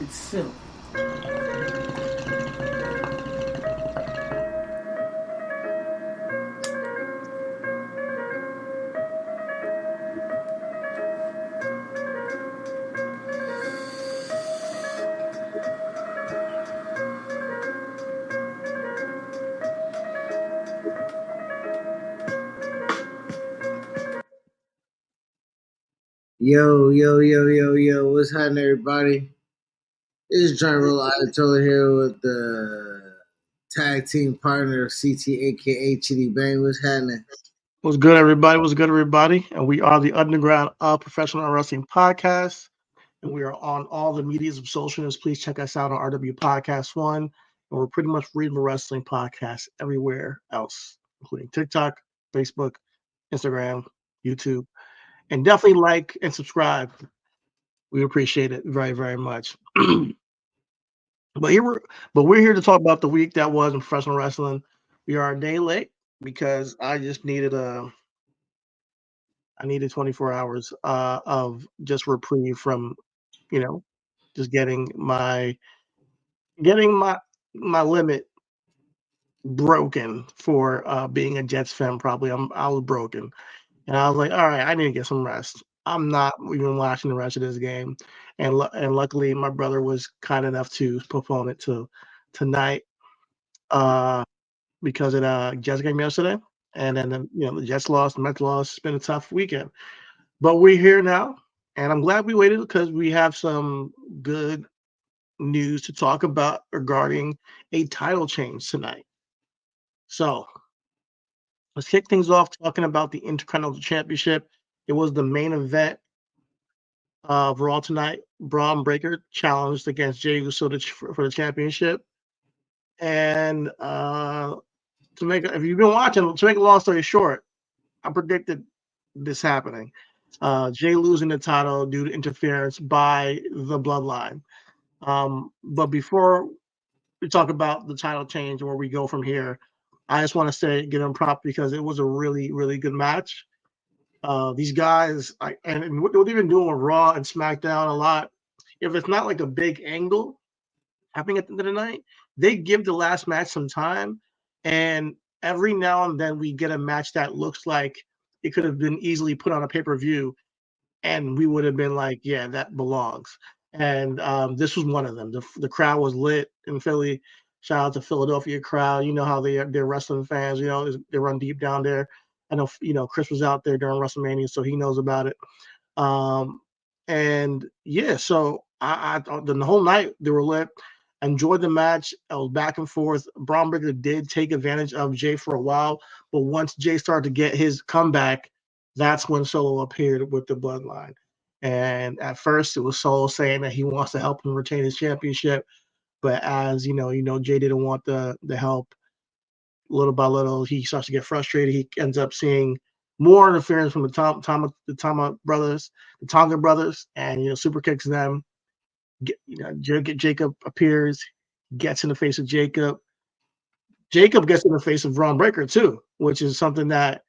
It's silk. Yo, what's happening, everybody? This is General Ayatollah here with the tag team partner of CT, aka Chidi Bang. What's happening? What's good, everybody? What's good, everybody? And we are the Underground Professional Wrestling Podcast, and we are on all the medias of social news. Please check us out on RW Podcast One, and we're pretty much reading the wrestling podcast everywhere else, including TikTok, Facebook, Instagram, YouTube, and definitely like and subscribe. We appreciate it very, very much. but here we're, but we're here to talk about the week that was in professional wrestling. We are a day late because I just needed a I needed 24 hours of just reprieve from, you know, just getting my limit broken for being a Jets fan. Probably I was broken, and I was like, all right, I need to get some rest. I'm not even watching the rest of this game, and luckily my brother was kind enough to postpone it to tonight uh, because of the Jets game yesterday, and then the Jets lost, the Mets lost. It's been a tough weekend. But we're here now, and I'm glad we waited because we have some good news to talk about regarding a title change tonight. So let's kick things off talking about the Intercontinental Championship. It was the main event of Raw tonight. Braun Breaker challenged against Jey Uso for the championship. And if you've been watching, to make a long story short, I predicted this happening. Jay losing the title due to interference by the Bloodline. But before we talk about the title change and where we go from here, I just want to say give them props because it was a really, really good match. These guys, and what they've been doing with Raw and SmackDown a lot, if it's not like a big angle happening at the end of the night, they give the last match some time. And every now and then we get a match that looks like it could have been easily put on a pay-per-view and we would have been like, yeah, that belongs. And this was one of them. The crowd was lit in Philly. Shout out to Philadelphia crowd. You know how they're wrestling fans. You know they run deep down there. I know Chris was out there during WrestleMania, so he knows about it. And yeah, so the whole night they were lit. Enjoyed the match. I was back and forth. Braun Breaker did take advantage of Jay for a while, but once Jay started to get his comeback, that's when Solo appeared with the Bloodline. And at first, it was Solo saying that he wants to help him retain his championship, but as Jay didn't want the help. Little by little, he starts to get frustrated. He ends up seeing more interference from the Tonga brothers, and super kicks them. Jacob appears, gets in the face of Jacob. Jacob gets in the face of Braun Breaker too, which is something that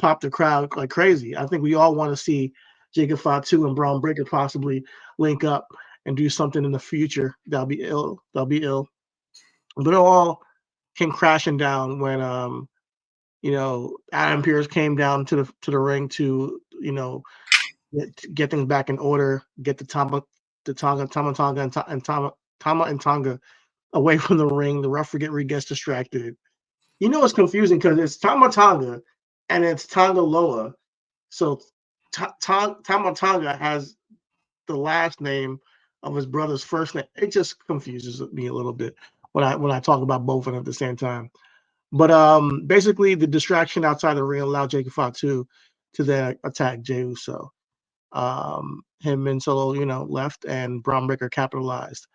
popped the crowd like crazy. I think we all want to see Jacob Fatu and Braun Breaker possibly link up and do something in the future. That'll be ill. But it all came crashing down when Adam Pearce came down to the ring to get things back in order, get the Tama Tonga and Tonga away from the ring. The referee gets distracted. It's confusing because it's Tama Tonga and it's Tonga Loa. So Tama Tonga has the last name of his brother's first name. It just confuses me a little bit when I talk about both of them at the same time. But basically, the distraction outside the ring allowed Jacob Fatu to then attack Jey Uso. Him and Solo, left, and Braun Breaker capitalized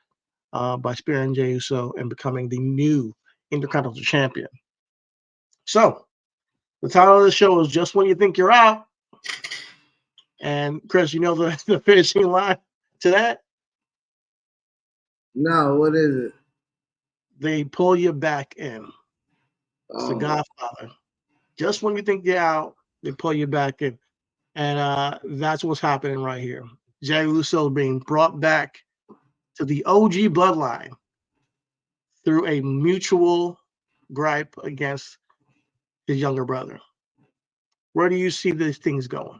by spearing Jey Uso and becoming the new Intercontinental Champion. So, the title of the show is Just When You Think You're Out. And Chris, you know the finishing line to that? No, what is it? They pull you back in. It's the Oh, Godfather. Just when you think you're out, they pull you back in. And that's what's happening right here. Jey Uso being brought back to the OG bloodline through a mutual gripe against his younger brother. Where do you see these things going?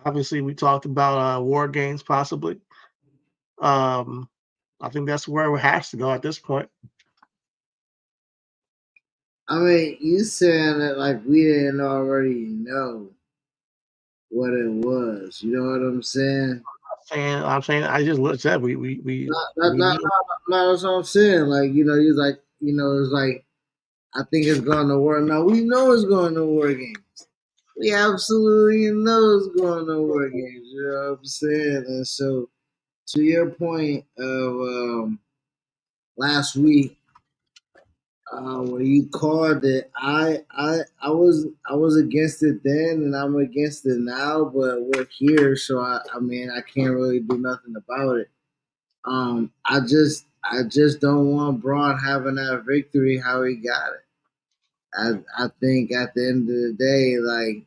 Obviously, we talked about War Games possibly. I think that's where it has to go at this point. I mean, you saying that like we didn't already know what it was. You know what I'm saying? I'm saying I just said we Not, not, we not, knew. not, that's what I'm saying. Like, he's like, it's like, I think it's going to work. Now, we know it's going to War Games. We absolutely know it's going to War Games. You know what I'm saying? And so, to your point of last week, when you called it, I was against it then, and I'm against it now. But we're here, so I mean, I can't really do nothing about it. I just don't want Braun having that victory how he got it. I think at the end of the day, like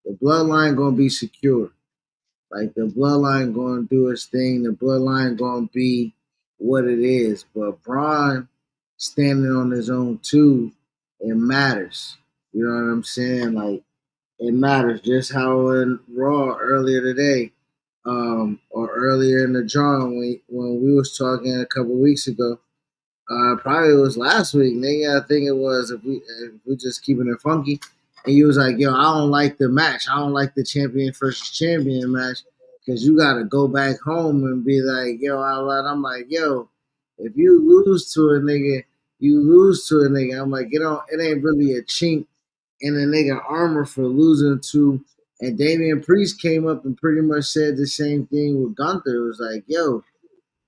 the bloodline gonna be secure. Like the bloodline gonna do its thing. The bloodline gonna be what it is. But Braun standing on his own too, it matters. You know what I'm saying? Like it matters. Just how in Raw earlier today, or earlier in the drawing when we was talking a couple weeks ago. Probably it was last week, nigga. I think it was if we just keeping it funky. And you was like, yo, I don't like the match. I don't like the champion versus champion match because you got to go back home and be like, yo, I'm like, yo, if you lose to a nigga, you lose to a nigga. I'm like, it ain't really a chink in a nigga armor for losing to. And Damian Priest came up and pretty much said the same thing with Gunther. It was like, yo,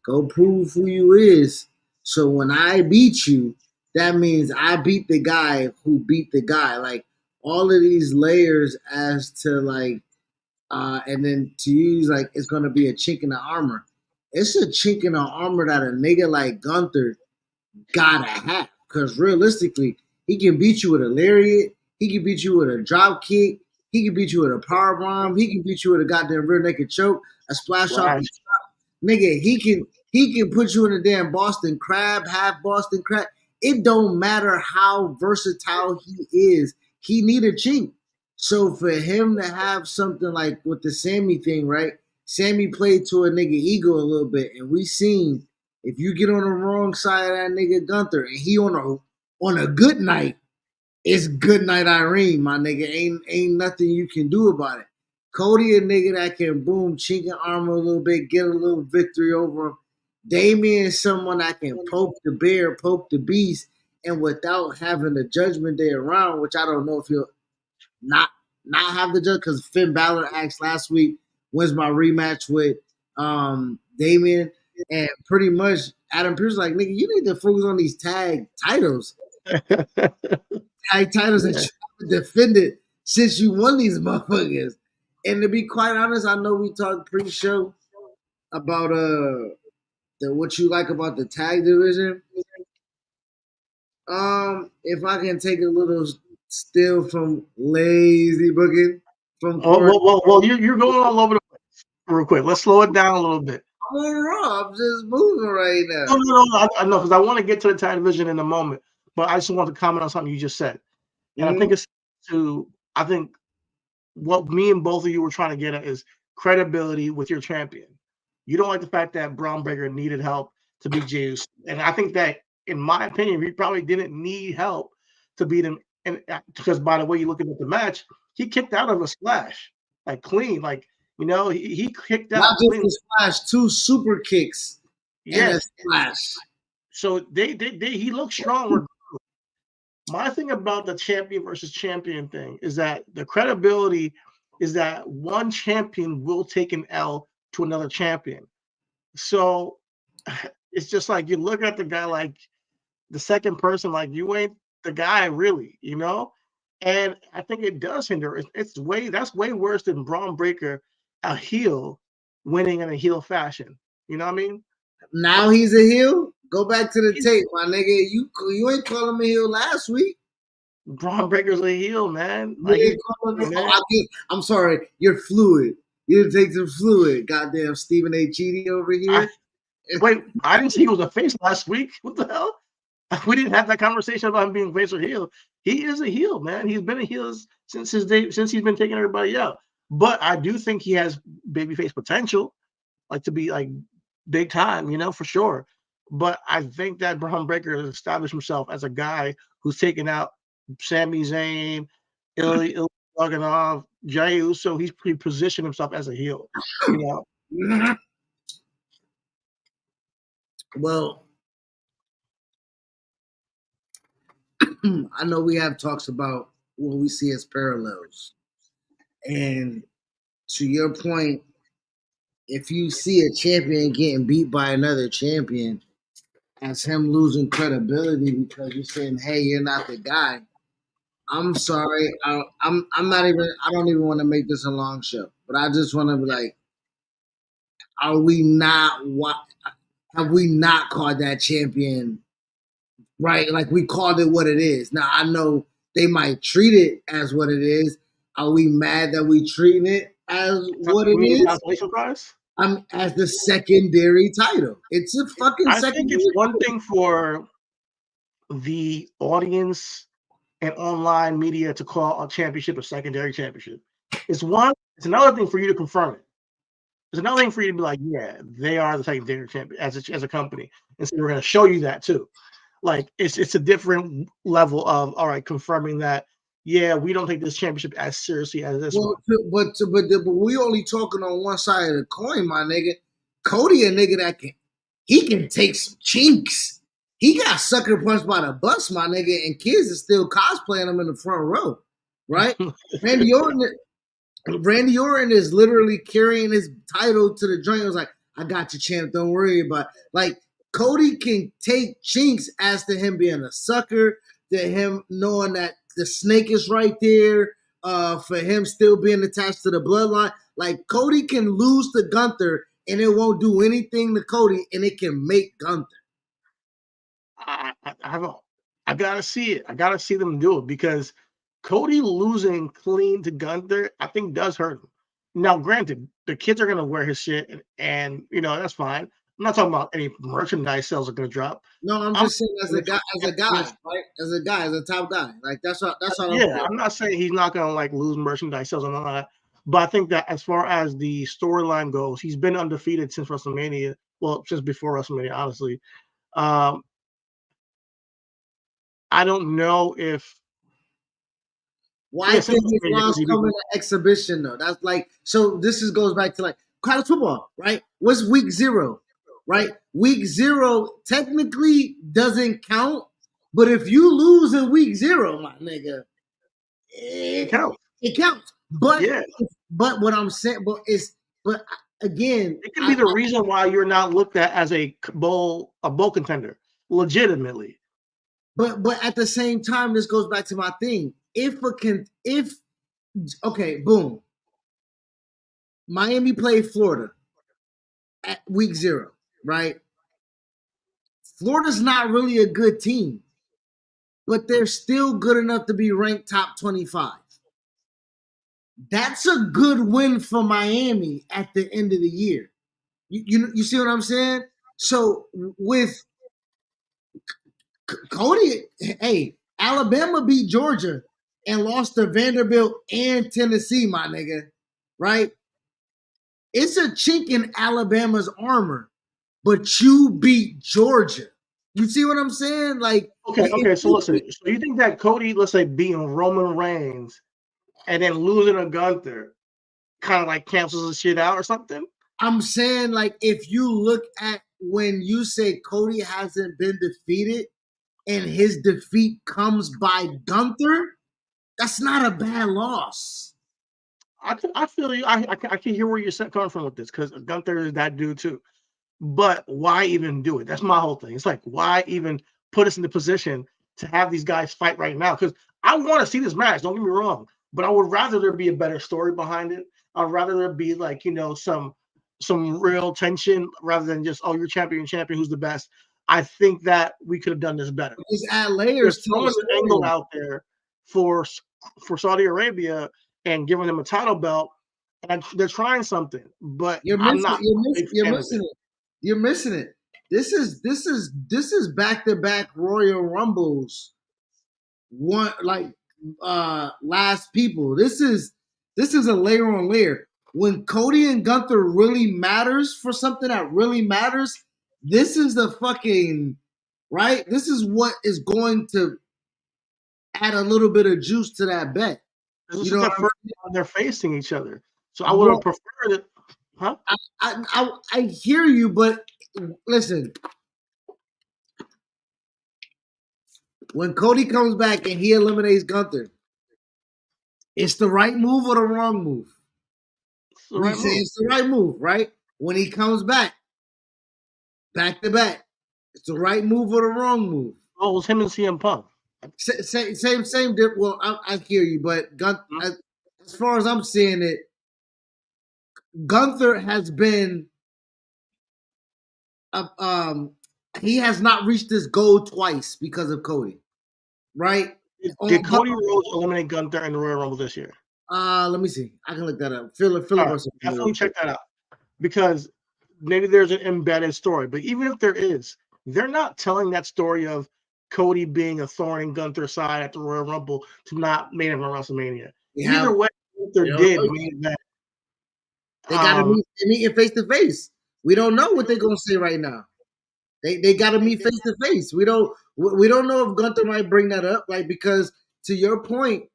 go prove who you is. So when I beat you, that means I beat the guy who beat the guy. Like all of these layers as to like, and then to use like it's gonna be a chink in the armor. It's a chink in the armor that a nigga like Gunther gotta have. Cause realistically, he can beat you with a lariat, he can beat you with a drop kick, he can beat you with a power bomb, he can beat you with a goddamn rear naked choke, a splash off Right. the nigga, he can put you in a damn Boston crab, half Boston crab. It don't matter how versatile he is. He need a chink. So for him to have something like with the Sammy thing, right? Sammy played to a nigga ego a little bit, and we seen if you get on the wrong side of that nigga Gunther, and he on a good night, it's good night Irene, my nigga. Ain't nothing you can do about it. Cody a nigga that can boom chink and armor a little bit, get a little victory over him. Damien is someone that can poke the bear, poke the beast, and without having the judgment day around, which I don't know if he'll not not have the judge because Finn Balor asked last week, when's my rematch with Damien? And pretty much Adam Pearce like, nigga, you need to focus on these tag titles that Yeah. you haven't defended since you won these motherfuckers. And to be quite honest, I know we talked pre-show about what you like about the tag division. If I can take a little still from lazy booking from Corey, Well, you're going all over the place. Real quick, let's slow it down a little bit. I'm on Raw. I'm just moving right now. No, I know because I want to get to the tag division in a moment, but I just want to comment on something you just said, and I Mhm. think I think what me and both of you were trying to get at is credibility with your champion. You don't like the fact that Braun Breaker needed help to beat Juice, and I think that, in my opinion, he probably didn't need help to beat him. And because by the way you looking at the match, he kicked out of a splash, like clean, like he kicked Not out just clean. a splash, two super kicks and a Yes, splash. so they he looked strong. My thing about the champion versus champion thing is that the credibility is that one champion will take an L to another champion. So it's just like you look at the guy like the second person, like you ain't the guy really. And I think it does hinder. That's way worse than Braun Breaker, a heel, winning in a heel fashion. You know what I mean? Now he's a heel. Go back to the He's, tape, my nigga. You ain't calling him a heel last week. Braun Breaker's a heel, man. You Like ain't calling him. I'm sorry. You're fluid. You take some fluid. Goddamn Stephen A. Chidi over I here. Wait, I didn't see he was a face last week. What the hell? We didn't have that conversation about him being face or heel. He is a heel, man. He's been a heel since his day, since he's been taking everybody out. But I do think he has babyface potential, like to be like big time, for sure. But I think that Braun Breaker has established himself as a guy who's taken out Sami Zayn, Ilya Dragunov, Jey Uso. He's positioned himself as a heel, you know. Well, I know we have talks about what we see as parallels. And to your point, if you see a champion getting beat by another champion, as him losing credibility because you're saying, "Hey, you're not the guy." I'm sorry. I'm not even. I don't even want to make this a long show, but I just want to be like, are we not? What have we not called that champion right? Like we called it what it is. Now I know they might treat it as what it is. Are we mad that we treating it as what it You mean is? consolation prize? I'm as the secondary title. It's a fucking I think it's secondary one title. thing for the audience and online media to call a championship a secondary championship. It's one. It's another thing for you to confirm it. It's another thing for you to be like, yeah, they are the secondary champion as a company, and so we're going to show you that too. Like it's a different level of all right, confirming that yeah, we don't take this championship as seriously as this Well, one. but we only talking on one side of the coin, my nigga. Cody, a nigga that can take some chinks. He got sucker punched by the bus, my nigga, and kids are still cosplaying him in the front row, right? Randy Orton, Randy Orton is literally carrying his title to the joint. It was like, I got you, champ. Don't worry about it. Like Cody can take chinks as to him being a sucker, to him knowing that the snake is right there, for him still being attached to the bloodline. Like Cody can lose to Gunther and it won't do anything to Cody, and it can make Gunther. I gotta see it. I gotta see them do it because Cody losing clean to Gunther, I think does hurt him. Now, granted, the kids are gonna wear his shit, and that's fine. I'm not talking about any merchandise sales are gonna drop. No, I'm I'm just saying right? As a top guy. Like that's what I'm yeah, saying. I'm not saying he's not gonna like lose merchandise sales and all that, but I think that as far as the storyline goes, he's been undefeated since WrestleMania. Well, since before WrestleMania, honestly. Um, I don't know if Why yeah, since can't his WrestleMania loss because he beat come in an exhibition though? That's like so. This is goes back to like college football, right? What's week 0, right? Week 0 technically doesn't count, but if you lose in week 0, my nigga, it it, counts. it counts. But Yeah, but what I'm saying, but again, it can be the reason why you're not looked at as a bowl contender, legitimately. but at the same time, this goes back to my thing. If okay, boom, Miami played Florida at week 0, right? Florida's not really a good team, but they're still good enough to be ranked top 25. That's a good win for Miami at the end of the year. You see what I'm saying? So with Cody, hey, Alabama beat Georgia and lost to Vanderbilt and Tennessee, my nigga, right? It's a chink in Alabama's armor, but you beat Georgia. You see what I'm saying? Like, Okay. So listen. So you think that Cody, let's say, beating Roman Reigns and then losing to Gunther, kind of like cancels the shit out or something? I'm saying, like, if you look at when you say Cody hasn't been defeated and his defeat comes by Gunther, that's not a bad loss. I feel you. I can hear where you're coming from with this because Gunther is that dude too. But why even do it? That's my whole thing. It's like, why even put us in the position to have these guys fight right now? Because I want to see this match. Don't get me wrong, but I would rather there be a better story behind it. I'd rather there be like some real tension rather than just you're champion, who's the best. I think that we could have done this better. Just add They're layers to the throwing an angle story. out there for for Saudi Arabia and giving them a title belt, and they're trying something, but I'm not a big You're fan of missing it. it. You're missing it. This is back to back Royal Rumbles. One like last people. This is a layer on layer. When Cody and Gunther really matters for something that really matters, this is the fucking right. This is what is going to add a little bit of juice to that bet. This You is know their what I'm first time they're facing each other. So I saying? would have Well, preferred it. Huh? I hear you, but listen, when Cody comes back and he eliminates Gunther, it's the right move or the wrong move? It's the We right say move. it's the right move, right? When he comes back to back, it's the right move or the wrong move? Oh, it was him and CM Punk. Same. Well, I hear you, but Hmm? as far as I'm seeing it, Gunther has been, uh, um, he has not reached this goal twice because of Cody, right? Did But Cody Rhodes eliminate Gunther in the Royal Rumble this year? let me see. I can look that up. All right, Filibuster for me real definitely quick. check that out because maybe there's an embedded story. But even if there is, they're not telling that story of Cody being a thorn in Gunther's side at the Royal Rumble to not main event WrestleMania. We Either have way, Gunther we don't did know. main event. They got to Um, meet. They meeting face to face. We don't know what they're gonna say right now. They got to meet face to face. We don't know if Gunther might bring that up, like because to your point,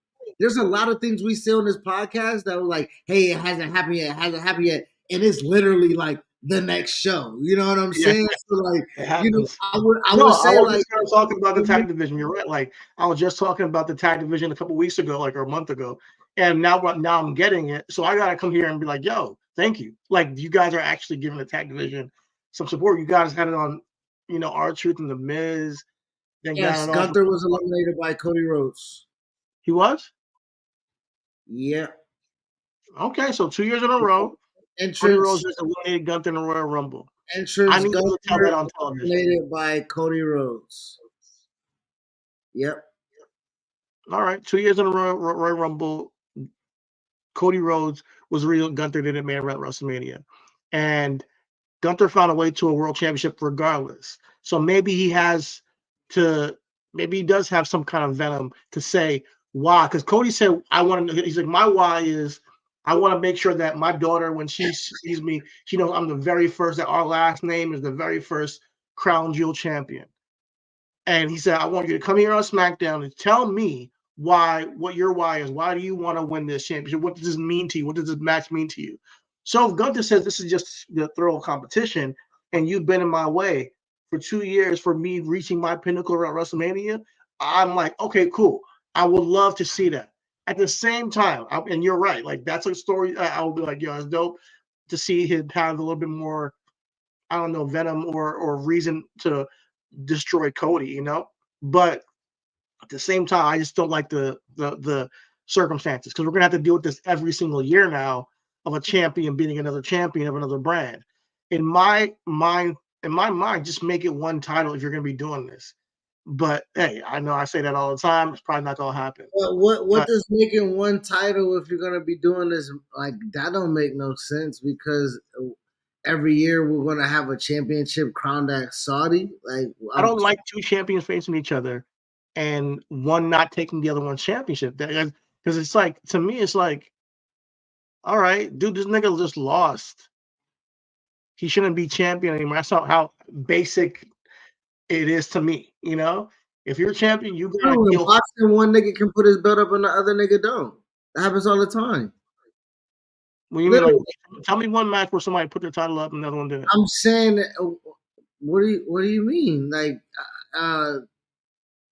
there's a lot of things we say on this podcast that were like, "Hey, it hasn't happened yet. It hasn't happened yet," and it's literally like the next show. You know what I'm yeah, saying? So like, it happens. I No, would I say was like, just kind of talking about the tag division. You're right. Like I was just talking about the tag division a couple weeks ago, like or a month ago, and now I'm getting it. So I gotta come here and be like, "Yo, thank you." Like you guys are actually giving the tag division some support. You guys had it on, R-Truth and the Miz, then got yes, it off. Gunther was eliminated by Cody Rhodes. He was Yeah, okay. So 2 years in a row, Cody Rhodes entrance, just eliminated Gunther in the Royal Rumble. I entrance. need them to tell Gunther that on television. eliminated by Cody Rhodes. Yep. All right, 2 years in a row, Royal Rumble. Cody Rhodes was real. Gunther didn't main event WrestleMania, and Gunther found a way to a world championship regardless. So maybe he has to, maybe he does have some kind of venom to say why. Because Cody said, I want to, he's like, my why is I want to make sure that my daughter, when she sees me, she knows I'm the very first, that our last name is the very first crown jewel champion. And he said, I want you to come here on SmackDown and tell me what your why is. Why do you want to win this championship? What does this mean to you? What does this match mean to you? So if Gunther says this is just the throw of competition and you've been in my way for 2 years for me reaching my pinnacle at WrestleMania, I'm like, okay, cool. I would love to see that. At the same time, and you're right, like that's a story I will be like, yo, it's dope to see him have a little bit more, I don't know, venom or reason to destroy Cody, But at the same time, I just don't like the circumstances because we're gonna have to deal with this every single year now of a champion beating another champion of another brand. In my mind, just make it one title if you're gonna be doing this. But hey, I know I say that all the time. It's probably not gonna happen. What But does making one title if you're gonna be doing this like that don't make no sense because every year we're gonna have a championship crowned at Saudi. Like I don't like two champions facing each other and one not taking the other one's championship. Because it's like to me, it's like, all right, dude, this nigga just lost. He shouldn't be champion anymore. That's not how basic it is to me. If you're a champion, you gotta true, in kill. boxing, one nigga can put his belt up and the other nigga don't. That happens all the time. When you mean like, Literally, tell me one match where somebody put their title up and the other one didn't. I'm saying, what do you mean? Like, uh,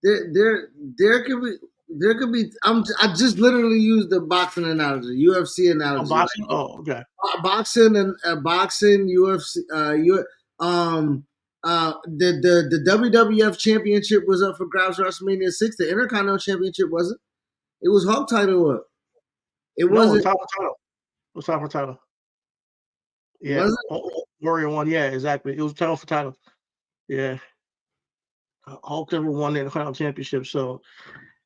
there there there could be. There could be. I just literally used the boxing analogy, UFC Oh, analogy. boxing. Oh, okay. Boxing and boxing, UFC, the WWF championship was up for grabs WrestleMania 6. The Intercontinental Championship wasn't. It was Hulk title up. It No, wasn't. it's top for title. It was top for title. Yeah, Wasn't. Warrior one. Yeah, exactly. It was title for title. Yeah, Hulk never won the Intercontinental Championship, so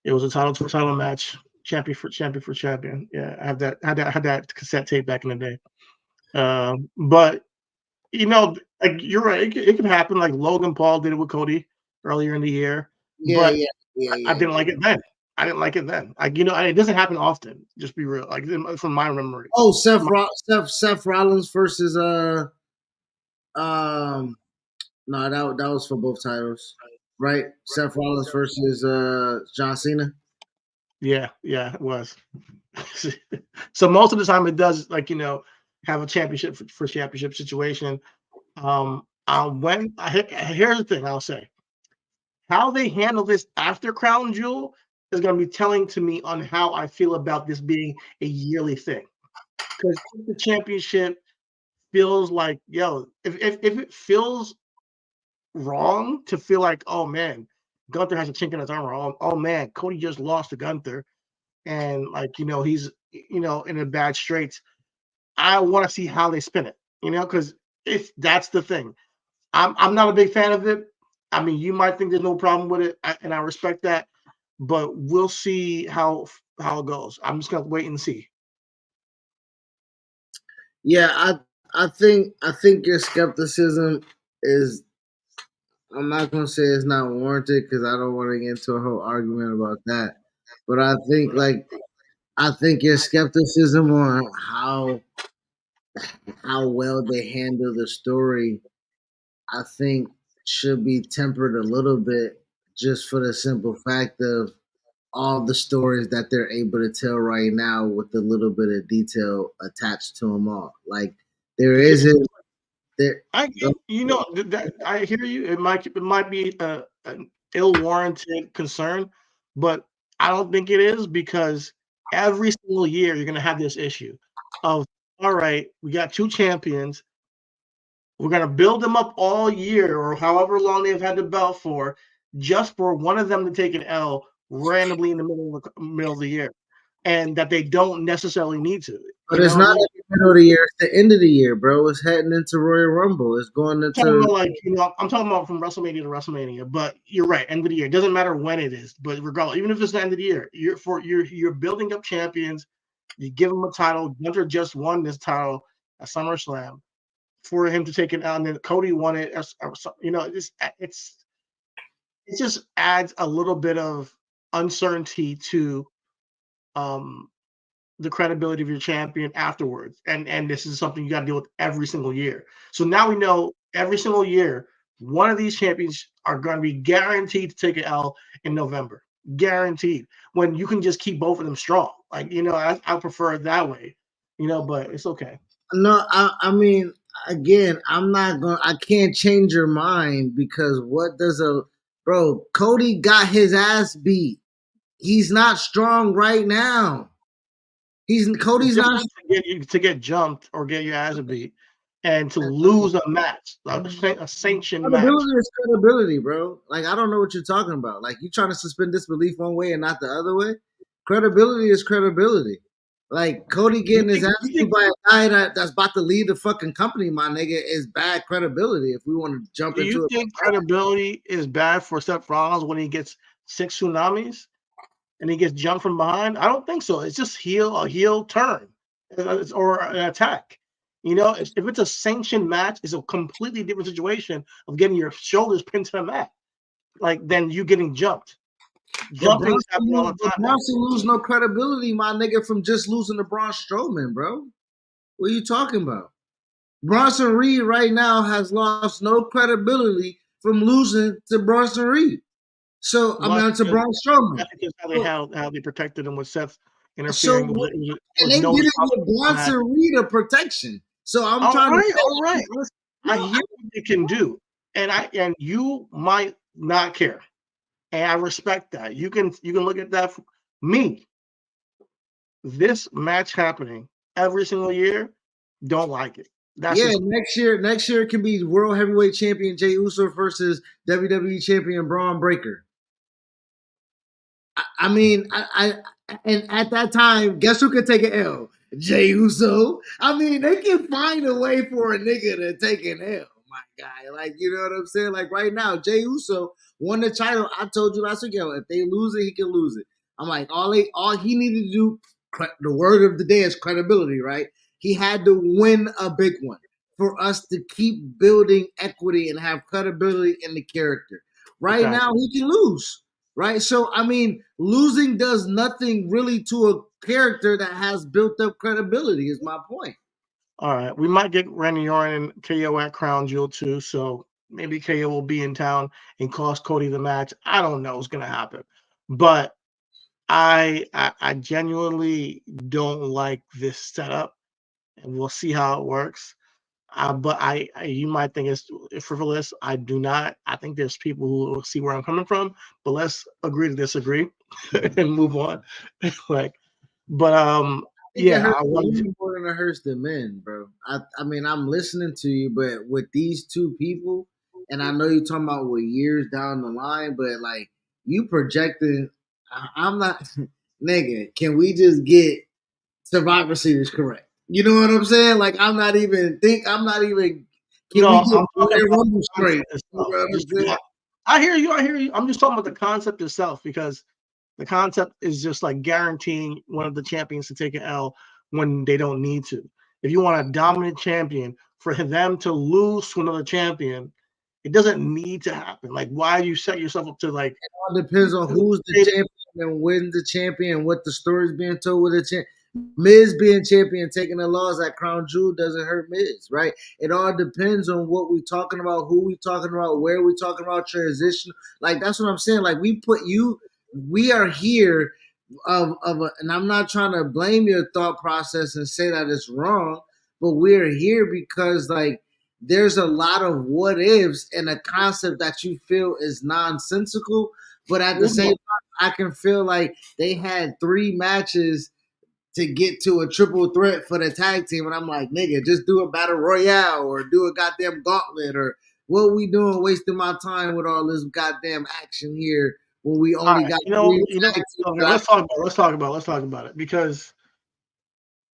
it was a title for title match. Champion for champion for champion. Yeah, I have that. Had that cassette tape back in the day. But Like you're right, it can happen. Like Logan Paul did it with Cody earlier in the year, Yeah, but yeah, yeah, I yeah, didn't like yeah. it then. I didn't like it then. Like it doesn't happen often. Just be real. Like from my memory. Oh, My, Seth Rollins versus um no, that was for both titles, right? Seth Rollins versus John Cena. yeah, yeah, it was. So most of the time it does like have a championship for championship situation. When here's the thing I'll say how they handle this after Crown Jewel is going to be telling to me on how I feel about this being a yearly thing. Because the championship feels like if it feels wrong to feel like oh man Gunther has a chink in his armor. Oh man, Cody just lost to Gunther, and like he's in a bad straits. I want to see how they spin it, because if that's the thing, I'm not a big fan of it. I mean, you might think there's no problem with it, and I respect that, but we'll see how it goes. I'm just gonna wait and see. Yeah, I think your skepticism is. I'm not gonna say it's not warranted because I don't want to get into a whole argument about that. But I think your skepticism on how well they handle the story, I think should be tempered a little bit, just for the simple fact of all the stories that they're able to tell right now with a little bit of detail attached to them all. Like there Yeah, isn't there. I that I hear you. It might be an ill-warranted concern, but I don't think it is because every single year you're gonna have this issue of all right, we got two champions. We're gonna build them up all year or however long they've had the belt for, just for one of them to take an L randomly in the middle of the year, and that they don't necessarily need to. But it's not I mean, at the middle of the year; it's the end of the year, bro. It's heading into Royal Rumble. It's going talking into. about like I'm talking about from WrestleMania to WrestleMania. But you're right, end of the year. It doesn't matter when it is, but regardless, even if it's the end of the year, you're building up champions. You give them a title. Gunter just won this title at SummerSlam for him to take it out, and then Cody won it. It just adds a little bit of uncertainty to um, the credibility of your champion afterwards. And this is something you got to deal with every single year. So now we know every single year one of these champions are going to be guaranteed to take an L in November. Guaranteed. When you can just keep both of them strong. Like, I prefer it that way. But it's okay. No, I mean, again, I'm not going. I can't change your mind because what does a bro? Cody got his ass beat. He's not strong right now. It's Cody's not. different to get jumped or get your ass beat and to lose a match, a sanctioned match. Credibility is credibility, bro. Like I don't know what you're talking about. Like you trying to suspend disbelief one way and not the other way. Credibility is credibility. Like Cody You getting his think ass you beat think by a guy that's about to lead the fucking company, my nigga, is bad credibility. If we want to jump do you into it, think credibility is bad for Seth Rollins when he gets six tsunamis and he gets jumped from behind? I don't think so. It's just a heel turn or an attack. If it's a sanctioned match, it's a completely different situation of getting your shoulders pinned to the mat, like than you getting jumped. Jumpings happen all the But time. Bronson lose no credibility, my nigga, from just losing to Braun Strowman, bro. What are you talking about? Bronson Reed right now has lost no credibility from losing to Bronson Reed. So I Well, mean, to Braun Strowman. that's because So, how they protected him with Seth interfering. so It and was they did no it problem with on that. Bronson Reed of protection. So I'm All trying to right, all tell right. you, Listen, I no, hear what you can do, and you might not care, and I respect that. You can look at that. Me, this match happening every single year, don't like it. That's yeah, just next year it can be World Heavyweight Champion Jey Uso versus WWE Champion Braun Breaker. I mean, and at that time, guess who could take an L? Jey Uso. I mean, they can find a way for a nigga to take an L, my guy. Like, you know what I'm saying? Like right now, Jey Uso won the title. I told you last week, yo, if they lose it, he can lose it. I'm like, all he needed to do, the word of the day is credibility, right? He had to win a big one. for us to keep building equity and have credibility in the character. Right Okay. now, he can lose. Right. So, I mean, losing does nothing really to a character that has built up credibility, is my point. All right. We might get Randy Orton and KO at Crown Jewel too. So maybe KO will be in town and cost Cody the match. I don't know what's gonna happen. But I genuinely don't like this setup, and we'll see how it works. But you might think it's frivolous. I do not. I think there's people who will see where I'm coming from. But let's agree to disagree and move on. Like, but I think it yeah, hurts I the wanted. women more than it hurts the men, bro. I mean, I'm listening to you, but with these two people, and I know you're talking about with years down the line, but like you projecting, I'm not, nigga. Can we just get Survivor Series correct? You know what I'm saying? Like I'm not even. Can we No, get I'm talking Royal about Rumble the straight? concept You know itself. what I'm Just the saying? I hear you. I hear you. I'm just talking about the concept itself because the concept is just like guaranteeing one of the champions to take an L when they don't need to. If you want a dominant champion, for them to lose to another champion, it doesn't need to happen. Like, why you set yourself up to like All depends on who's the champion and when the champion, what the story's being told with the champion. Miz being champion, taking the loss at Crown Jewel doesn't hurt Miz, right? It all depends on what we talking about, who we talking about, where we talking about, transition. Like that's what I'm saying. Like we are here and I'm not trying to blame your thought process and say that it's wrong, but we're here because like there's a lot of what ifs and a concept that you feel is nonsensical, but at the same time, I can feel like they had 3 matches to get to a triple threat for the tag team, and I'm like, nigga, just do a battle royale or do a goddamn gauntlet or what we doing, wasting my time with all this goddamn action here when we all only right, got three tag teams. okay, let's talk about it because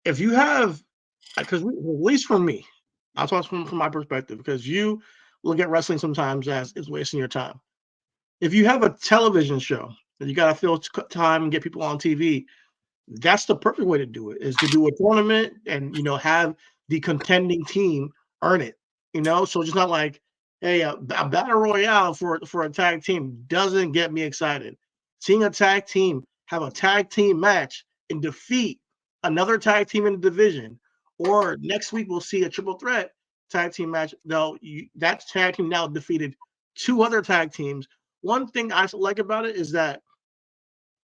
if you have because at least for me, I'll talk from my perspective because you look at wrestling sometimes as is wasting your time. If you have a television show and you got to fill time and get people on TV, that's the perfect way to do it. Is to do a tournament and have the contending team earn it. So it's just not like, hey, a battle royale for a tag team doesn't get me excited. Seeing a tag team have a tag team match and defeat another tag team in the division, or next week we'll see a triple threat tag team match. Though that tag team now defeated 2 other tag teams. One thing I like about it is that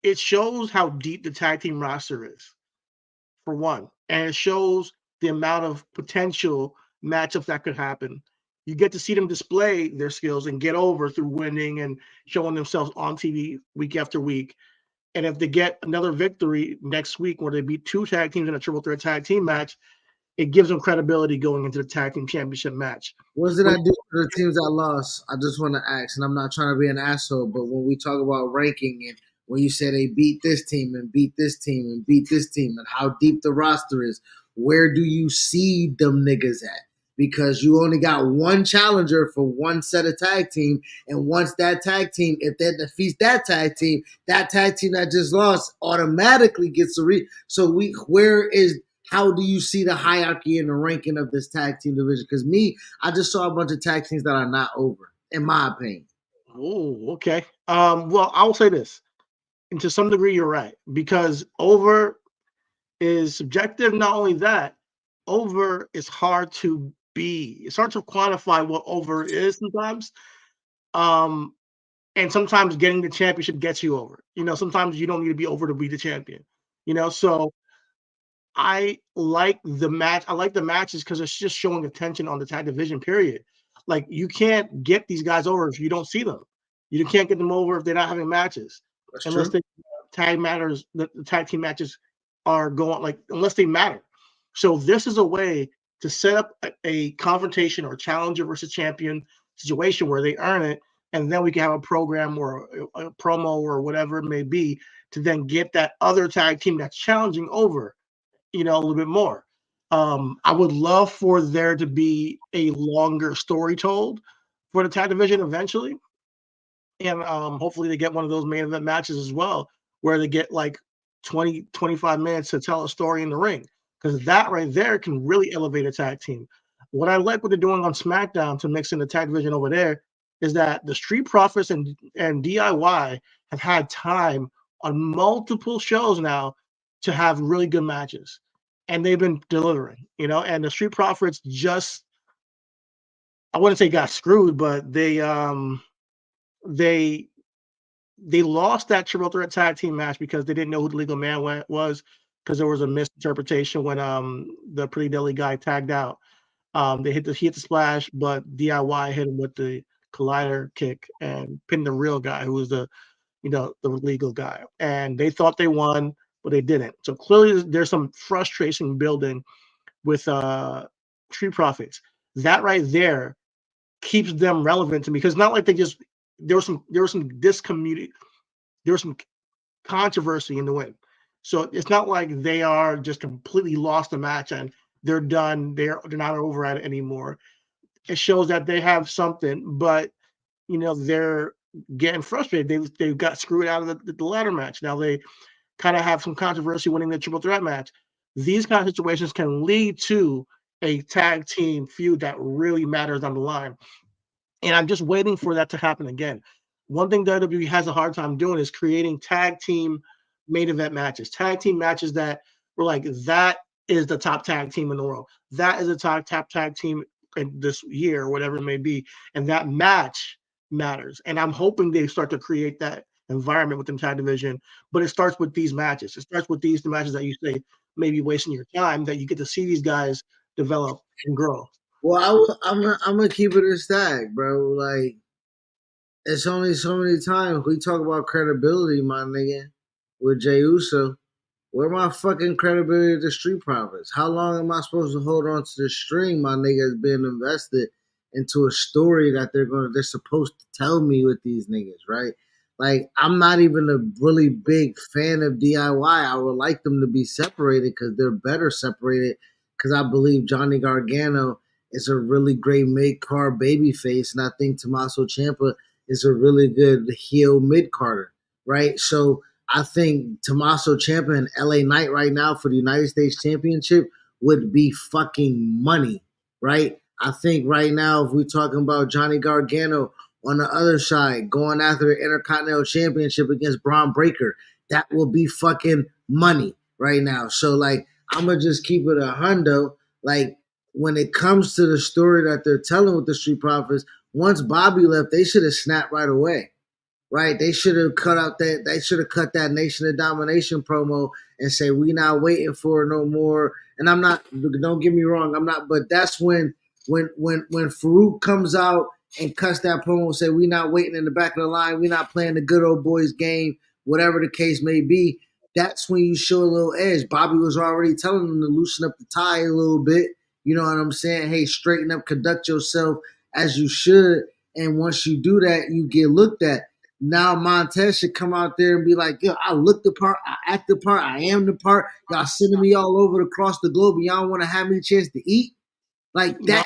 it shows how deep the tag team roster is, for one, and it shows the amount of potential matchups that could happen. You get to see them display their skills and get over through winning and showing themselves on TV week after week. And if they get another victory next week where they beat 2 tag teams in a triple threat tag team match, it gives them credibility going into the tag team championship match. What did When I do for the teams that lost? I just want to ask, and I'm not trying to be an asshole, but when we talk about ranking and when you say they beat this team and beat this team and beat this team and how deep the roster is, where do you see them niggas at? Because you only got one challenger for one set of tag team, and once that tag team, if that defeats that tag team that just lost automatically gets a So where is how do you see the hierarchy and the ranking of this tag team division? Because I just saw a bunch of tag teams that are not over, in my opinion. Oh, okay. Well, I will say this, and to some degree, you're right because over is subjective. Not only that, over is hard to be. It's hard to quantify what over is sometimes. Um, and sometimes getting the championship gets you over. Sometimes you don't need to be over to be the champion. So I like the match. I like the matches because it's just showing attention on the tag division. Period. Like you can't get these guys over if you don't see them. You can't get them over if they're not having matches, That's unless true. they tag matters. The tag team matches are going like unless they matter. So this is a way to set up a confrontation or challenger versus champion situation where they earn it, and then we can have a program or a promo or whatever it may be to then get that other tag team that's challenging over a little bit more. I would love for there to be a longer story told for the tag division eventually, and hopefully they get one of those main event matches as well, where they get like 20, 25 minutes to tell a story in the ring, because that right there can really elevate a tag team. What I like what they're doing on SmackDown to mix in the tag division over there is that the Street Profits and DIY have had time on multiple shows now to have really good matches, and they've been delivering. And the Street Profits just, I wouldn't say got screwed, but they they lost that triple threat tag team match because they didn't know who the legal man was, because there was a misinterpretation when the Pretty Deadly guy tagged out. He hit the splash, but DIY hit him with the collider kick and pinned the real guy, who was the legal guy. And they thought they won, but they didn't. So clearly there's some frustration building with Street Profits. That right there keeps them relevant to me, because not like they just there was some discommunity there was some controversy in the win. So it's not like they are just completely lost the match and they're done. They're not over at it anymore. It shows that they have something, but they're getting frustrated. They got screwed out of the ladder match. Now they kind of have some controversy winning the triple threat match. These kind of situations can lead to a tag team feud that really matters on the line. And I'm just waiting for that to happen again. One thing WWE has a hard time doing is creating tag team main event matches, tag team matches that were like, that is the top tag team in the world. That is the top tag team in this year, or whatever it may be. And that match matters. And I'm hoping they start to create that environment within tag division. But it starts with these matches. It starts with these matches that you say maybe wasting your time, that you get to see these guys develop and grow. Well, I'm gonna keep it a stack, bro. Like, it's only so many times we talk about credibility, my nigga, with Jey Uso. Where my fucking credibility to Street Profits? How long am I supposed to hold on to the string my nigga is being invested into a story that they're supposed to tell me with these niggas, right? Like, I'm not even a really big fan of DIY. I would like them to be separated because they're better separated, because I believe Johnny Gargano is a really great mid-card babyface, and I think Tommaso Ciampa is a really good heel mid-carder, right? So I think Tommaso Ciampa and LA Knight right now for the United States Championship would be fucking money, right? I think right now, if we're talking about Johnny Gargano on the other side going after the Intercontinental Championship against Braun Breaker, that will be fucking money right now. So, like, I'm gonna just keep it a hundo. Like, when it comes to the story that they're telling with the Street Profits, once Bobby left, they should have snapped right away, right? They should have cut out that. They should have cut that Nation of Domination promo and say, "We not waiting for no more." And I'm not. Don't get me wrong. I'm not. But that's when Farouk comes out and cuts that promo and say, "We not waiting in the back of the line. We not playing the good old boys game." Whatever the case may be, that's when you show a little edge. Bobby was already telling them to loosen up the tie a little bit. You know what I'm saying? Hey, straighten up, conduct yourself as you should. And once you do that, you get looked at. Now Montez should come out there and be like, yo, I look the part, I act the part, I am the part. Y'all sending me all over across the globe, and y'all want to have me a chance to eat? Like, No,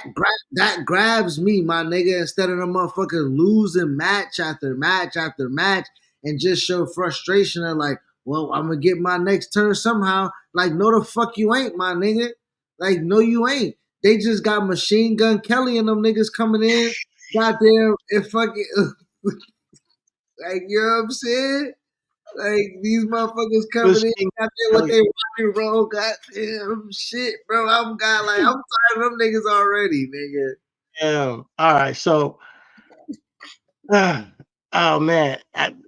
that grabs me, my nigga, instead of the motherfuckers losing match after match after match and just show frustration of like, well, I'm gonna get my next turn somehow. Like, no the fuck you ain't, my nigga. Like, no you ain't. They just got Machine Gun Kelly and them niggas coming in, goddamn, and fucking like, you know what I'm saying? Like, these motherfuckers coming in, Machine goddamn, what Kelly. they rock and roll, goddamn shit, bro. I'm tired of them niggas already, nigga. All right. So, oh man,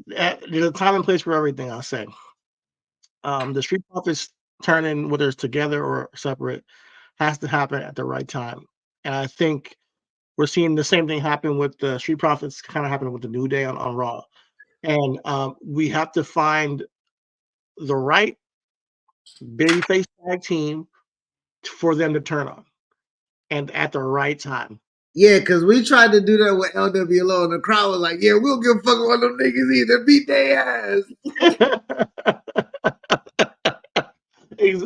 there's a time and place for everything. I'll say. The Street Profits turning, whether it's together or separate, has to happen at the right time. And I think we're seeing the same thing happen with the Street Profits, kind of happening with the New Day on Raw. And we have to find the right babyface tag team for them to turn on, and at the right time. Yeah, because we tried to do that with LWLO, and the crowd was like, yeah, we'll give a fuck about them niggas either. Beat their ass.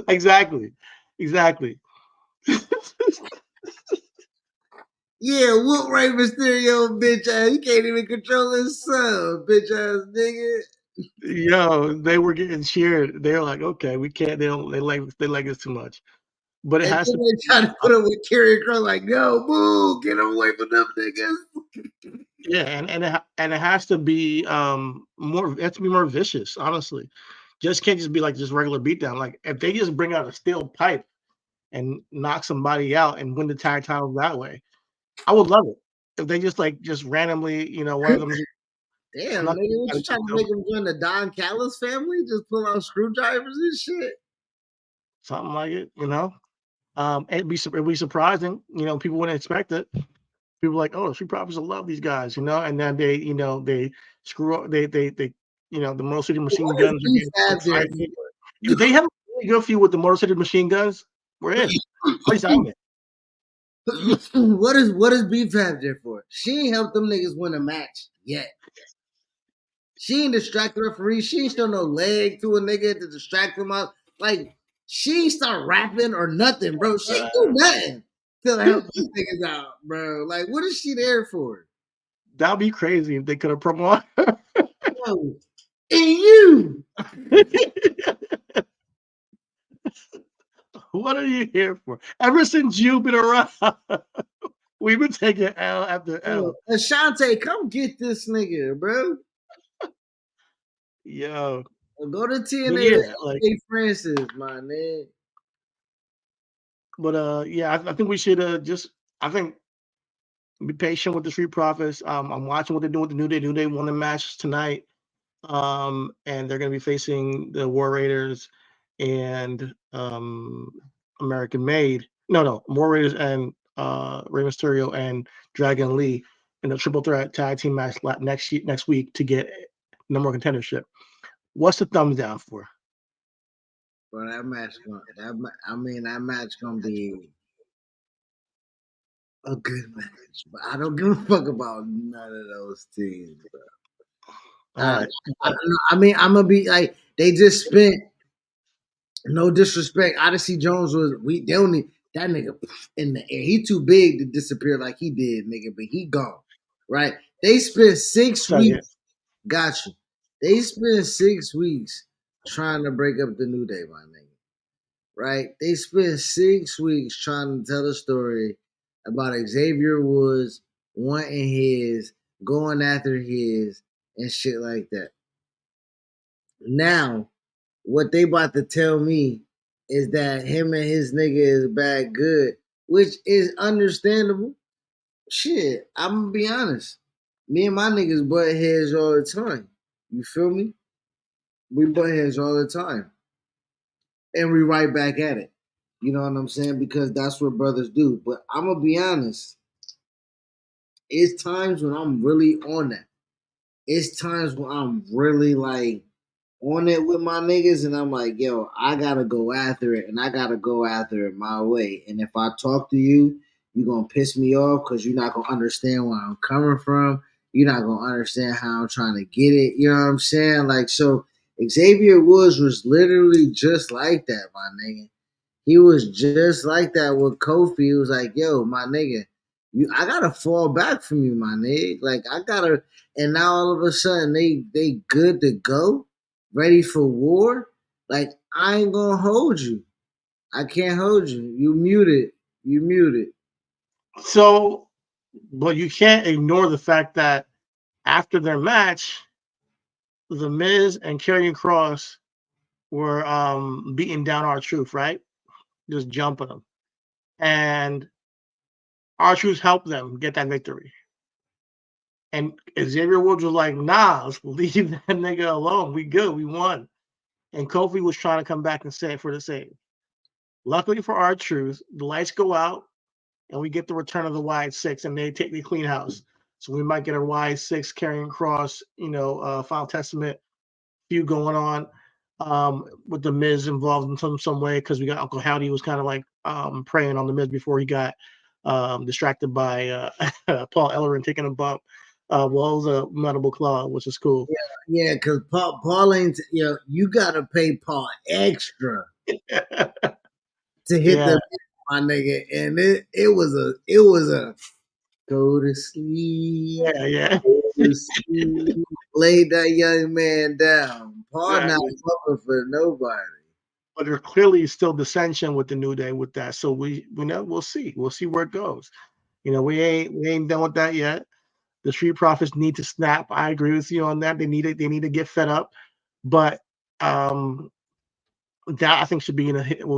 Exactly. Exactly. Yeah, whoop Rey Mysterio, bitch ass. You can't even control his son, bitch ass nigga. Yo, they were getting cheered. They were like, okay, we can't. They like us too much. but it And has then to they be try to put him with Kerry Crow, like, yo, boo, get him away from them niggas. yeah, and it has to be more. It has to be more vicious, honestly. Just can't just be like just regular beatdown. Like if they just bring out a steel pipe and knock somebody out and win the tag title that way, I would love it. If they just like just randomly, one of them just Damn, snuck nigga, what somebody you to trying to the make him join the Don Callis family? Just pull out screwdrivers and shit. something like it. It'd be surprising. People wouldn't expect it. People are like, oh, Street Profits will love these guys. And then they screw up. The Motor City Machine What is Guns are beef getting have there excited. If they have a really good feud with the Motor City Machine Guns, we're in. Already signed it. what is beef have there for? She ain't helped them niggas win a match yet. She ain't distract the referee. She ain't show no leg to a nigga to distract him out. Like, she ain't start rapping or nothing, bro. She ain't do nothing to help these niggas out, bro. Like, what is she there for? That'd be crazy if they could have promo. Yo, and you. What are you here for? Ever since you've been around, we've been taking L after Yo, L. Ashante, come get this nigga, bro. Yo, Go to but TNA yeah, with like, AJ Francis, my nigga. but yeah, I think we should just. I think be patient with the Street Profits. I'm watching what they're doing with the New Day. New Day won a match tonight. And they're going to be facing the War Raiders and American Made. No, War Raiders and Rey Mysterio and Dragon Lee in a triple threat tag team match next week to get number one contendership. What's the thumbs down for? Bro, that match gonna be a good match. But I don't give a fuck about none of those teams, bro. All right, I, I'm gonna be like, they just spent, no disrespect. Odyssey Jones they don't need that nigga in the air. He too big to disappear like he did, nigga, but he gone. Right? They spent 6 weeks, got you. They spent 6 weeks trying to break up the New Day, my nigga. Right? They spent 6 weeks trying to tell a story about Xavier Woods wanting his, going after his, and shit like that. Now, what they about to tell me is that him and his nigga is bad good, which is understandable. Shit, I'm gonna be honest. Me and my niggas butt heads all the time. You feel me? We butt heads all the time. And we right back at it. You know what I'm saying? Because that's what brothers do. But I'm gonna be honest. It's times when I'm really on that. It's times when I'm really like on it with my niggas, and I'm like, yo, I gotta go after it, and I gotta go after it my way. And if I talk to you, you're gonna piss me off because you're not gonna understand where I'm coming from. You're not gonna understand how I'm trying to get it. You know what I'm saying? Like, so Xavier Woods was literally just like that, my nigga. He was just like that with Kofi. He was like, yo, my nigga, I gotta fall back from you, my nigga. Like, I gotta, and now all of a sudden they good to go, ready for war. Like, I ain't gonna hold you. I can't hold you. You muted. You muted. So, but you can't ignore the fact that after their match, The Miz and Karrion Cross were beating down R-Truth, right? Just jumping them. And R-Truth helped them get that victory. And Xavier Woods was like, nah, let's leave that nigga alone. We good. We won. And Kofi was trying to come back and say it for the save. Luckily for R-Truth, the lights go out and we get the return of the wide six and they take the clean house. So we might get a wide six Karrion Cross, Final Testament feud going on with the Miz involved in some way because we got Uncle Howdy was kind of like preying on the Miz before he got distracted by Paul Ellering taking a bump. Well, it was a medical claw, which is cool. Yeah, because Paul ain't, you gotta pay Paul extra to hit Yeah, the my nigga. And it was a go to sleep. yeah. Laid that young man down. Paul not Exactly. fucking for nobody. but there clearly is still dissension with the New Day with that. So we know we'll see where it goes. We ain't done with that yet. The Street Profits need to snap. I agree with you on that. They need to get fed up, but um, that I think should be in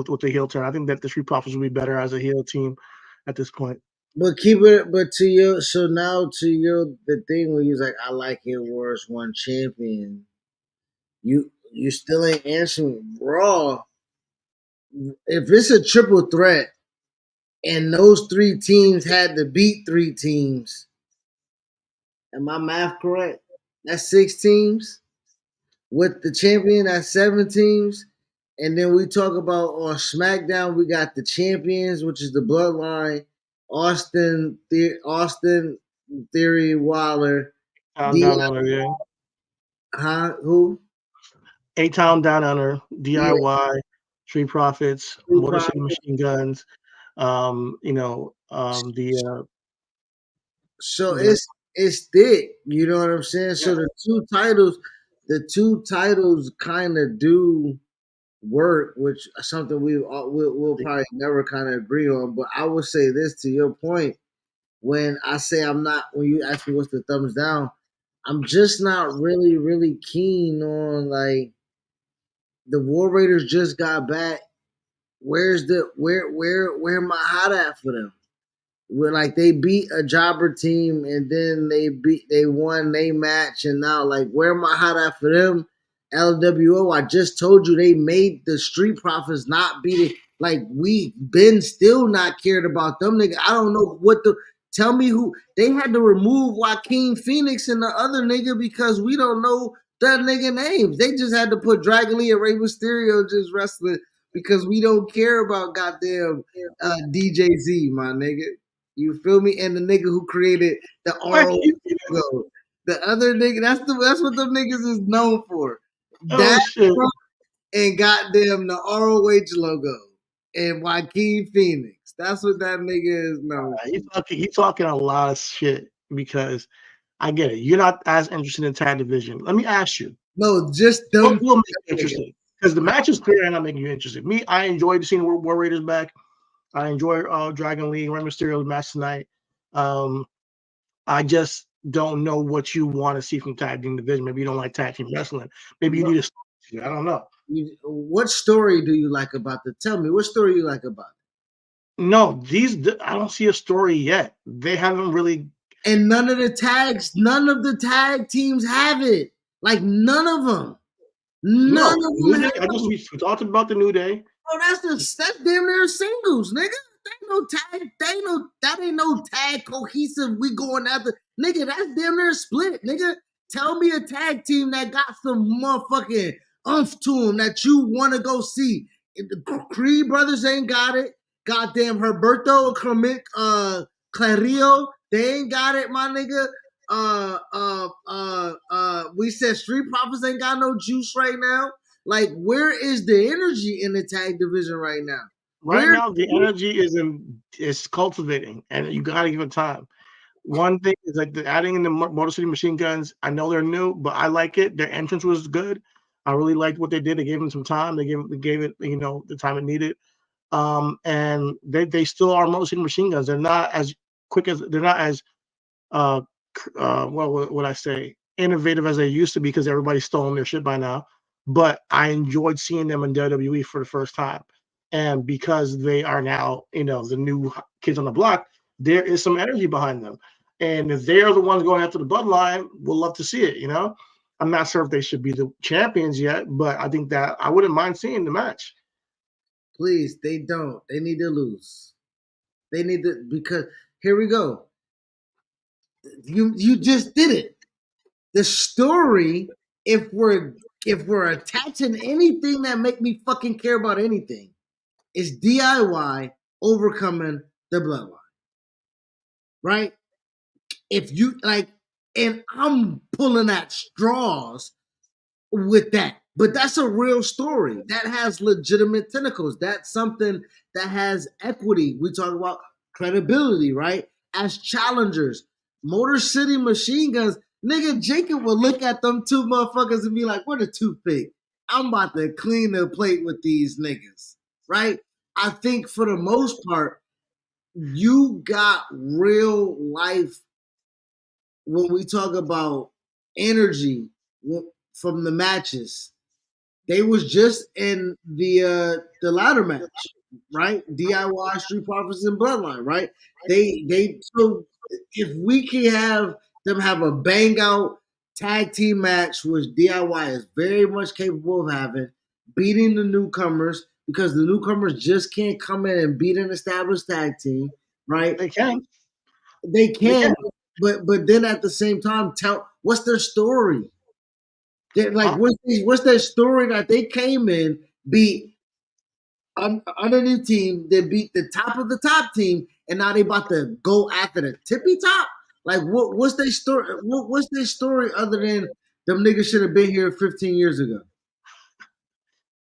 with the heel turn. I think that the Street Profits will be better as a heel team at this point. But keep it. But to your so now to your the thing where you're like, I like it worse one champion. You still ain't answering Raw. If it's a triple threat and those three teams had to beat three teams, am my math correct? That's six teams. With the champion, that's seven teams. And then we talk about on SmackDown, we got the champions, which is the Bloodline, Austin Theory, Waller, D. Down under, yeah. Huh? Who? A Town Down Under, Yeah, DIY, Street Profits, Street Motor City Profits. Machine Guns, So you know, it's thick. You know what I'm saying? yeah, So the two titles kind of do work, which is something we'll the probably never kind of agree on. But I would say this to your point when I say I'm not when you ask me what's the thumbs down, I'm just not really keen on like the War Raiders just got back. Where's the where am I hot at for them? Where like they beat a jobber team and then they won they match and now like where am I hot at for them? LWO, I just told you they made the Street Profits not beat it. Like we been still not cared about them nigga. I don't know what the tell me who they had to remove Joaquin Phoenix and the other nigga because we don't know that nigga names. They just had to put Dragon Lee and Rey Mysterio just wrestling because we don't care about goddamn DJZ, my nigga. You feel me? And the nigga who created the RO logo. The other nigga, that's what them niggas is known for. oh That shit. and goddamn the ROH logo and Joaquin Phoenix. That's what that nigga is known for. He talking a lot of shit because I get it. You're not as interested in tag division. Let me ask you. No, just What them. will make you interested? Because the match is clear and not making you interested. Me, I enjoyed seeing War Raiders back. I enjoy Dragon Lee and Rey Mysterio's match tonight. Um, I just don't know what you want to see from tag team division. Maybe you don't like tag team wrestling. Maybe you need a story. I don't know. What story do you like about the? Tell me, what story you like about No, I don't see a story yet. They haven't really. it? And none of the tag teams have it. Like none of them. None No, of New them Day. have. We talked about the New Day. Bro, that's damn near singles, nigga. That ain't no tag cohesive. We going after nigga. That's damn near split, nigga. Tell me a tag team that got some motherfucking umph to them that you want to go see. If the Creed brothers ain't got it. Goddamn Herberto Clement, Clario, they ain't got it, my nigga. We said Street Profits ain't got no juice right now. Like, where is the energy in the tag division right now? Right Where now, the energy is cultivating, and you got to give it time. One thing is like adding in the Motor City Machine Guns. I know they're new, but I like it. Their entrance was good. I really liked what they did. They gave them some time. They gave it the time it needed. And they still are Motor City Machine Guns. They're not as quick as they're not as uh, what would I say, innovative as they used to be because everybody's stolen their shit by now. But I enjoyed seeing them in WWE for the first time, and because they are now, the new kids on the block, there is some energy behind them. And if they are the ones going after the bloodline, we'll love to see it. I'm not sure if they should be the champions yet, but I think that I wouldn't mind seeing the match. please, they don't. They need to lose. They need to because here we go. You just did it. The story, if we're attaching anything that make me fucking care about anything, is DIY overcoming the bloodline. Right? If you like, and I'm pulling at straws with that. But that's a real story that has legitimate tentacles. That's something that has equity. We talk about credibility, right? As challengers, Motor City Machine Guns, nigga, Jacob will look at them two motherfuckers and be like, "What a toothpick." I'm about to clean the plate with these niggas, right? I think for the most part, you got real life when we talk about energy from the matches. They was just in the ladder match, right? DIY, Street Profits, and Bloodline, right? They so if we can have them have a bang out tag team match, which DIY is very much capable of having, beating the newcomers because the newcomers just can't come in and beat an established tag team, right? They can. They They can. can, but then at the same time, tell what's their story. They're like, Huh? what's their story that they came in, beat underneath team, they beat the top of the top team, and now they about to go after the tippy top. Like, what's their story? What's their story other than them niggas should have been here 15 years ago?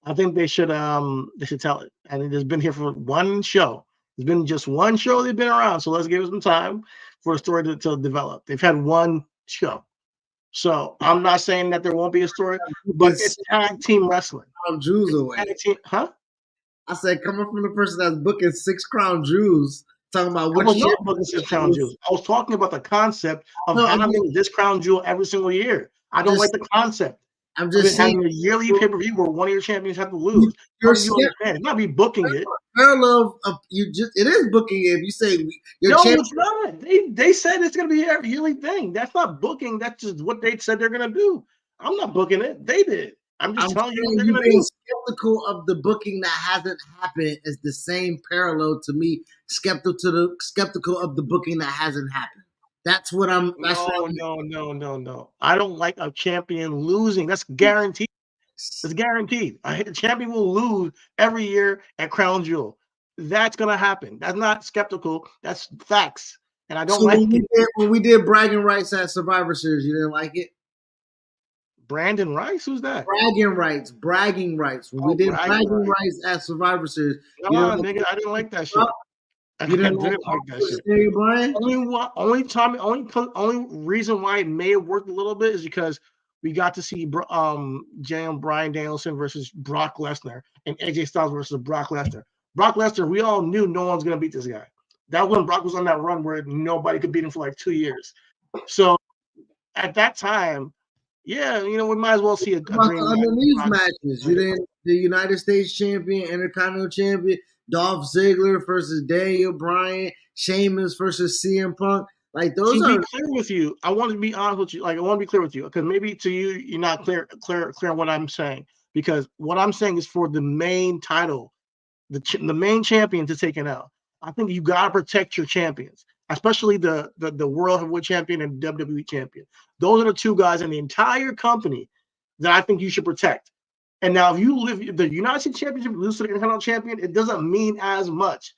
I think they should tell it. And it has been here for one show. It's been just one show they've been around. So let's give it some time for the story to develop. They've had one show. So I'm not saying that there won't be a story, but It's it's tag team wrestling. Crown Jewels It's away. tag team, huh? I said, coming from the person that's booking 6 Crown Jewels, talking about I which was not booking 6 crown jewels. I was talking about the concept of No, having this crown jewel every single year. I don't like the concept I'm of it just saying, having a yearly pay-per-view where one of your champions have to lose. How you're do you scared. understand? It's not me booking it. Parallel of you just it is booking if you say your No, champion. it's not. They said it's gonna be a yearly thing. That's not booking. That's just what they said they're gonna do. I'm not booking it. They did. I'm just I'm telling you what saying they're you gonna being do. skeptical of the booking that hasn't happened is the same parallel to me skeptical of the booking that hasn't happened. That's what I'm. That's what No, no, no, no, no. I don't like a champion losing. That's guaranteed. It's guaranteed. A champion will lose every year at Crown Jewel. That's gonna happen. That's not skeptical. That's facts. And I don't So like it. when we did bragging rights at Survivor Series, you didn't like it. Brandon Rice. Who's that? Bragging rights. When we Oh, did bragging bragging rights. rights at Survivor Series, No, you didn't like nigga, I didn't like that it. shit. You I didn't like didn't like that shit. Daniel Bryan. Only reason why it may have worked a little bit is because we got to see Bryan Danielson versus Brock Lesnar and AJ Styles versus Brock Lesnar. Brock Lesnar, we all knew no one's gonna beat this guy. That when Brock was on that run where nobody could beat him for like 2 years. So at that time, yeah, we might as well see a About dream the match. underneath Brock matches, you Lesnar. didn't. The United States champion, Intercontinental champion, Dolph Ziggler versus Daniel Bryan, Sheamus versus CM Punk. Like those To be are clear with you, I want to be honest with you. Like I want to be clear with you because maybe to you, you're not clear on what I'm saying. Because what I'm saying is for the main title, the main champion to take it out. I think you gotta protect your champions, especially the World Heavyweight Champion and WWE Champion. Those are the two guys in the entire company that I think you should protect. And now, if you live the United States Championship, lose to the Intercontinental Champion, it doesn't mean as much.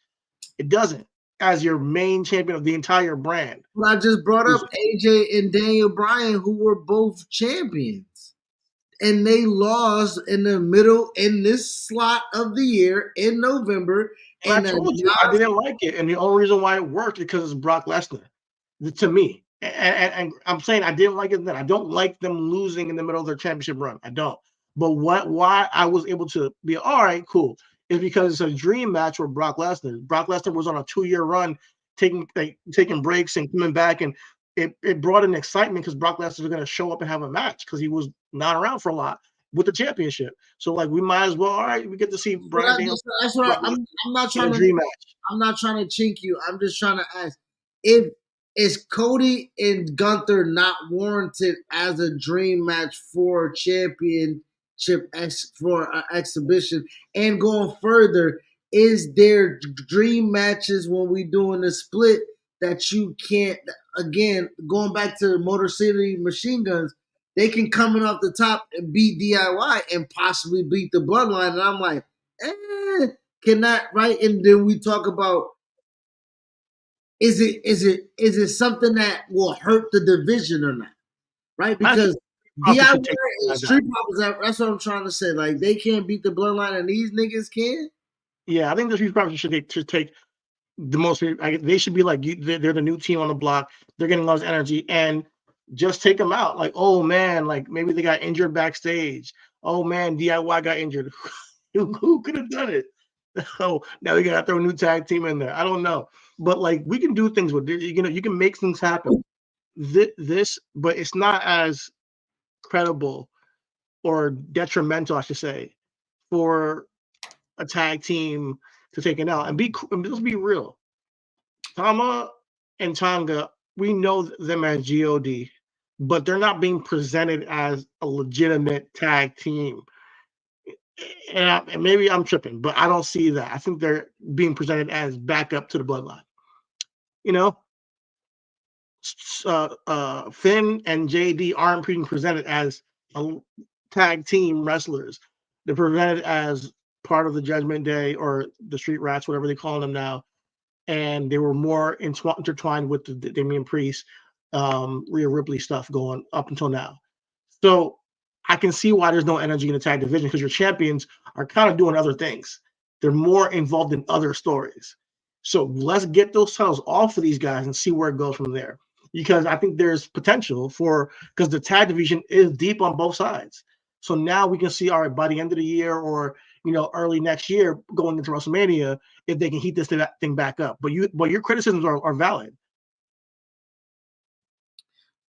It doesn't as your main champion of the entire brand. what I just brought up. AJ and Daniel Bryan, who were both champions, and they lost in the middle in this slot of the year in November. And I And told you I didn't like it, and the only reason why it worked is because it's Brock Lesnar. To me, and I'm saying I didn't like it then. I don't like them losing in the middle of their championship run. I don't. But why I was able to be all right, cool, is because it's a dream match with Brock Lesnar. Brock Lesnar was on a 2-year run, taking breaks and coming back, and it brought in excitement because Brock Lesnar was going to show up and have a match because he was not around for a lot with the championship. So like we might as well, all right, we get to see Brian Daniels. that's what I'm not In trying a to. dream match. I'm not trying to chink you. I'm just trying to ask if is Cody and Gunther not warranted as a dream match for championship for exhibition and going further. Is there dream matches when we doing the split that you can't again going back to Motor City Machine Guns? They can come in off the top and beat DIY and possibly beat the Bloodline, and I'm like, cannot right. And then we talk about is it something that will hurt the division or not? Right? I think Because Profit DIY should take and Street Profits, that's what I'm trying to say. Like they can't beat the Bloodline, and these niggas can. Yeah, I think the Street Profits should take the most. They should be like they're the new team on the block. They're getting a lot of energy and just take them out. Like, oh man, like maybe they got injured backstage. Oh man, DIY got injured. Who could have done it? Oh, now we gotta throw a new tag team in there. I don't know, but like we can do things with it. You can make things happen. This, but it's not as credible or detrimental, I should say, for a tag team to take it out. And let's be real. Tama and Tonga, we know them as God, but they're not being presented as a legitimate tag team. And maybe I'm tripping, but I don't see that. I think they're being presented as backup to the bloodline. You know, Finn and JD aren't being presented as a tag team wrestlers. They're presented as part of the Judgment Day or the Street Rats, whatever they call them now. And they were more intertwined with the Damian Priest, Rhea Ripley stuff going up until now. So I can see why there's no energy in the tag division because your champions are kind of doing other things. They're more involved in other stories. So let's get those titles off of these guys and see where it goes from there. Because I think there's potential for because the tag division is deep on both sides. So now we can see, all right, by the end of the year or early next year going into WrestleMania, if they can heat this thing back up. But your criticisms are valid.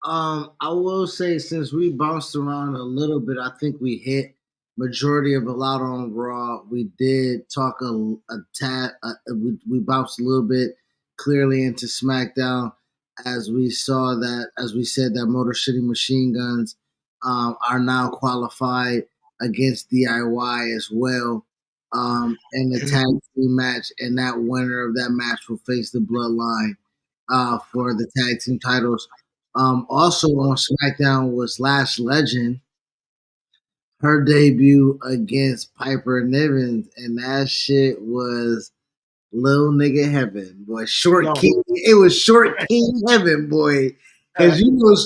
I will say since we bounced around a little bit, I think we hit majority of a lot on Raw. We did talk a tad. We bounced a little bit clearly into SmackDown as we saw that, as we said, that Motor City Machine Guns are now qualified against DIY as well in the tag team match, and that winner of that match will face the Bloodline for the tag team titles. Also on SmackDown was Lash Legend, her debut against Piper Niven, and that shit was little nigga heaven, boy. Short No, king, it was short king heaven, boy. Because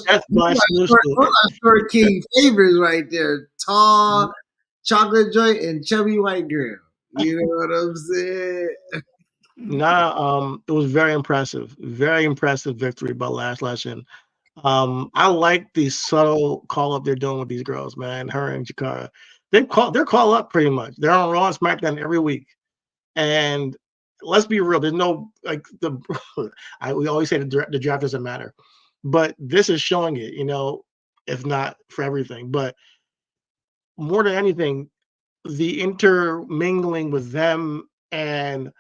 Death you by know Salute. those are short king favors right there. Tall, chocolate joint, and chubby white girl. You know what I'm saying? Nah, it was very impressive victory by Lash Legend. I like the subtle call up they're doing with these girls, man. Her and Jakara, they're call up pretty much. They're on Raw and SmackDown every week, and let's be real. There's no like the we always say the draft doesn't matter, but this is showing it. If not for everything, but more than anything, the intermingling with them and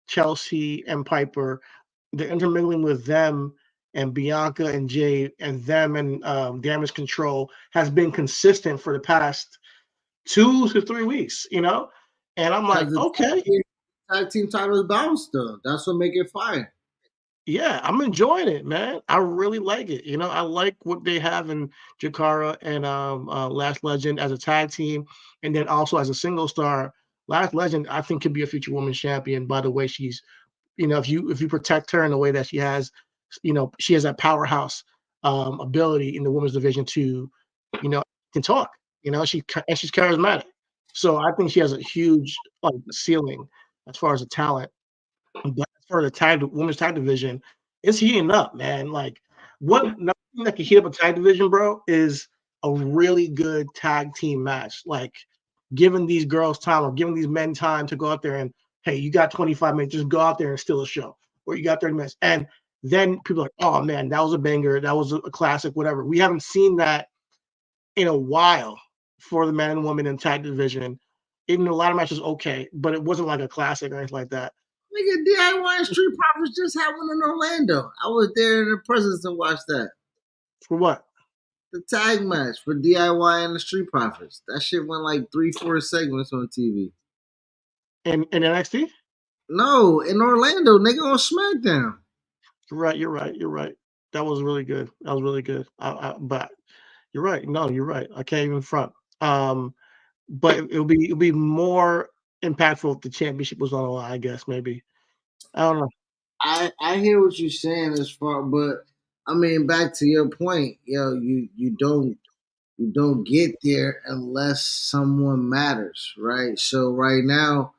Chelsea and Piper, the intermingling with them and Bianca and Jade and them and Damage Control has been consistent for the past 2 to 3 weeks. And I'm Because like, the okay, tag team titles bounced though. That's what make it fire. yeah, I'm enjoying it, man. I really like it. I like what they have in Jakara and Last Legend as a tag team, and then also as a single star. Last Legend, I think, could be a future women's champion. By the way, she's if you protect her in the way that she has, she has that powerhouse ability in the women's division to, can talk. And she's charismatic. So I think she has a huge like ceiling as far as the talent. But for the tag women's tag division, it's heating up, man. Like nothing that can heat up a tag division, bro, is a really good tag team match. Like giving these girls time or giving these men time to go out there and hey, you got 25 minutes, just go out there and steal a show. Or you got 30 minutes. And then people are like, oh man, that was a banger, that was a classic, whatever. We haven't seen that in a while for the men and women in tag division. Even a lot of matches okay, but it wasn't like a classic or anything like that. Nigga, DIY and Street Profits just had one in Orlando. I was there in the presence to watch that. For what? The tag match for DIY and the Street Profits. That shit went like 3, 4 segments on TV. In NXT? No, in Orlando, nigga, on SmackDown. You're right. That was really good. That was really good. But you're right. No, you're right. I can't even front. But it'll be more impactful if the championship was on the line, I guess, maybe. I don't know. I hear what you're saying as far, but I mean, back to your point, you don't get there unless someone matters, right? So right now,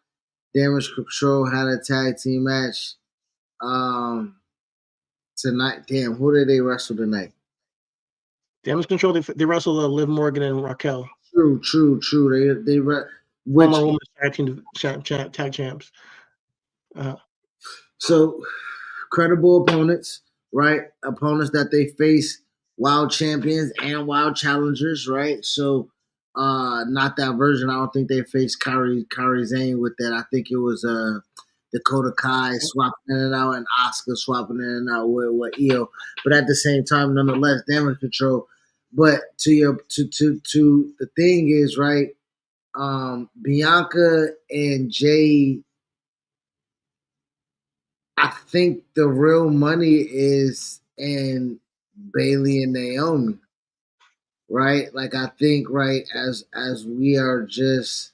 Damage Control had a tag team match tonight. Damn, who did they wrestle tonight? Damage Control, they wrestled Liv Morgan and Raquel. True. Former Which women's tag team tag champs. Uh, so credible opponents, right? Opponents that they face, wild champions and wild challengers, right? So not that version. I don't think they faced Kyrie Zane with that. I think it was Dakota Kai swapping in and out and Oscar swapping in and out with Io. But at the same time, nonetheless, damage control. But to the thing is, right, Bianca and Jay, I think the real money is in Bailey and Naomi, right? Like I think, right, as we are just,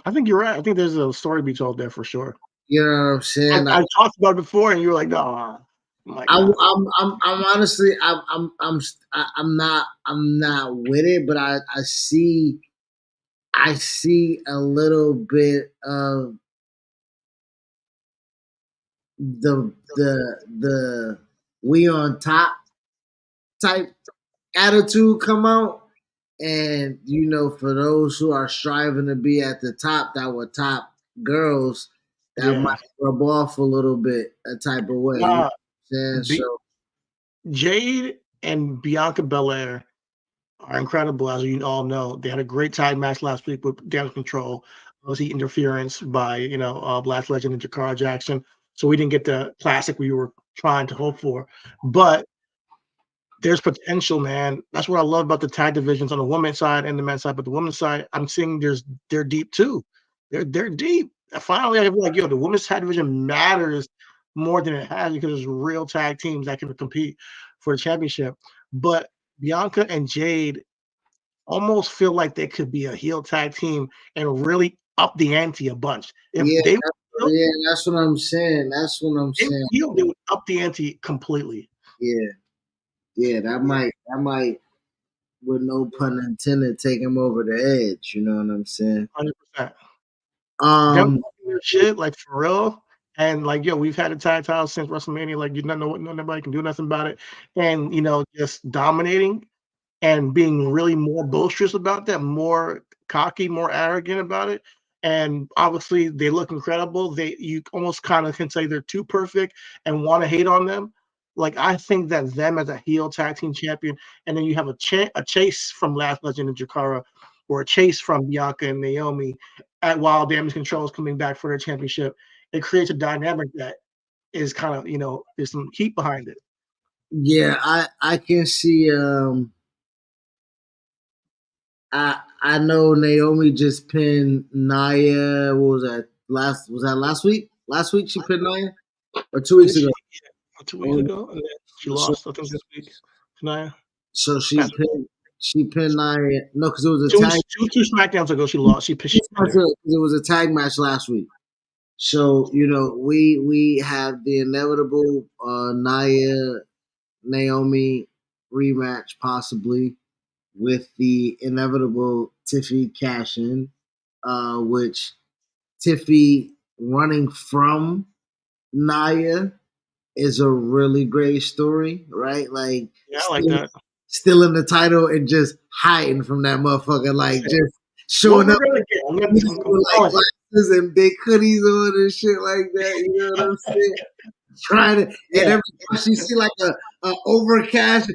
I think you're right. I think there's a story to be told there for sure. you know what I'm saying? I talked about it before, and you were like, "No." I'm like, "Nah." I'm honestly, I'm not with it, but I see a little bit of the we on top type attitude come out. And for those who are striving to be at the top, that were top girls, that might Yeah. rub off a little bit a type of way. You know Nah, what I'm saying? B So Jade and Bianca Belair are incredible, as you all know. They had a great tag match last week with Damage Control. Obviously, interference by Black Legend and Jakara Jackson. So we didn't get the classic we were trying to hope for. But there's potential, man. That's what I love about the tag divisions on the women's side and the men's side. But the women's side, I'm seeing they're deep too. They're deep. Finally, I feel like the women's tag division matters more than it has because there's real tag teams that can compete for the championship. But Bianca and Jade almost feel like they could be a heel tag team and really up the ante a bunch. If yeah, they were yeah, that's what I'm saying. That's what I'm heel, saying. they would up the ante completely. Yeah, yeah, that might, with no pun intended, take him over the edge. You know what I'm saying? 100%. Them Um, talking their shit, like, for real, and, like, we've had a tag title since WrestleMania, like, you don't know what nobody can do nothing about it, and, just dominating and being really more boisterous about that, more cocky, more arrogant about it, and obviously, they look incredible. You almost kinda can say they're too perfect and wanna hate on them. Like, I think that them as a heel tag team champion, and then you have a chase from Last Legend and Jakara, or a chase from Bianca and Naomi at while Damage Control is coming back for their championship. It creates a dynamic that is kind of, there's some heat behind it. yeah, I can see. I know Naomi just pinned Naya. What was that? Last week? Last week she pinned Naya, or 2 weeks Did ago. she? Yeah, 2 weeks And ago, and then she so, lost, I think, this week. Naya. so Past she pinned Naya. No, because it was a two, tag. two SmackDowns ago, she lost. She pinned her. It was a tag match last week. So we have the inevitable Naya Naomi rematch possibly with the inevitable Tiffy cash in, which Tiffy running from Naya is a really great story, right? Like Yeah, I like that. still in the title and just hiding from that motherfucker, like Listen, just what showing we're up gonna get, I'm with like calling it. glasses and big hoodies on and shit like that. You know what I'm saying? Trying to, and Yeah. every time she see like a overcash,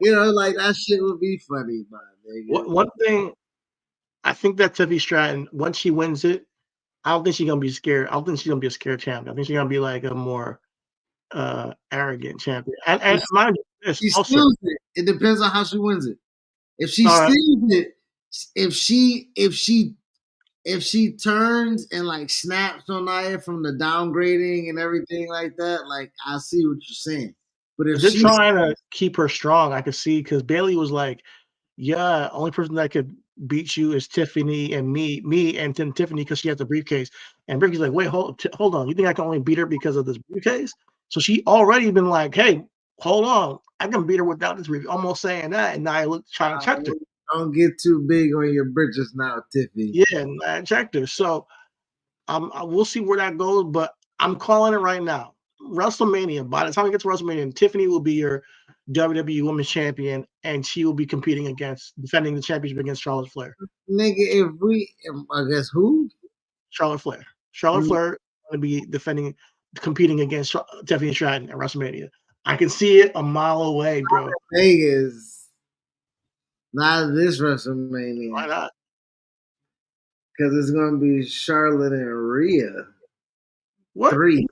like that shit would be funny, my nigga. One thing, I think that Tiffy Stratton, once she wins it, I don't think she's gonna be scared. I don't think she's gonna be a scared champion. I think she's gonna be like a more arrogant champion. She, And mind you, this she also, steals it. It depends on how she wins it. If she all right, steals it, if she if she if she turns and like snaps on Nia from the downgrading and everything like that, like I see what you're saying. But if they're she's trying to keep her strong. I could see because Bailey was like, "Yeah, only person that could beat you is Tiffany and me, and then Tiffany because she has the briefcase." And Ricky's like, "Wait, hold on. You think I can only beat her because of this briefcase?" So she already been like, "Hey, hold on, I can beat her without this briefcase." Almost saying that, and Nia look trying to check her. don't get too big on your britches now, Tiffy. Yeah, and Nia checked her. So we'll see where that goes, but I'm calling it right now. WrestleMania. By the time we get to WrestleMania, Tiffany will be here. WWE Women's Champion, and she will be defending the championship against Charlotte Flair. Nigga, I guess who? Charlotte Flair. Charlotte Flair going to be competing against Tiffany Stratton at WrestleMania. I can see it a mile away, bro. Vegas. Not this WrestleMania. Why not? Because it's going to be Charlotte and Rhea. What? 3.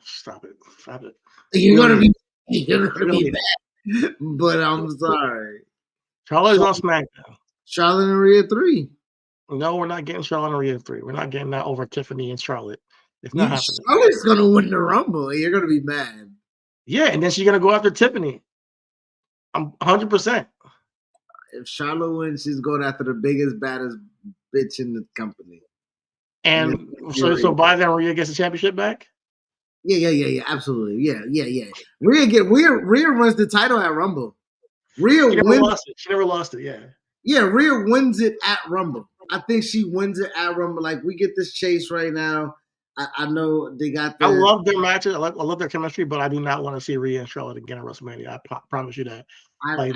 Stop it. Stop it. You're going to be bad. But I'm sorry. Charlotte's on SmackDown. Charlotte and Rhea 3. No, we're not getting Charlotte and Rhea 3. We're not getting that over Tiffany and Charlotte. It's not happening. Charlotte's going to win the Rumble, and you're going to be mad. Yeah, and then she's going to go after Tiffany. I'm 100%. If Charlotte wins, she's going after the biggest, baddest bitch in the company. And so by then Rhea gets the championship back? Yeah, absolutely. Yeah. Rhea runs the title at Rumble. Rhea wins. She never lost it, yeah. Yeah, Rhea wins it at Rumble. I think she wins it at Rumble. Like, we get this chase right now. I know they got I love their matches. I love their chemistry, but I do not want to see Rhea and Charlotte again at WrestleMania. I promise you that. I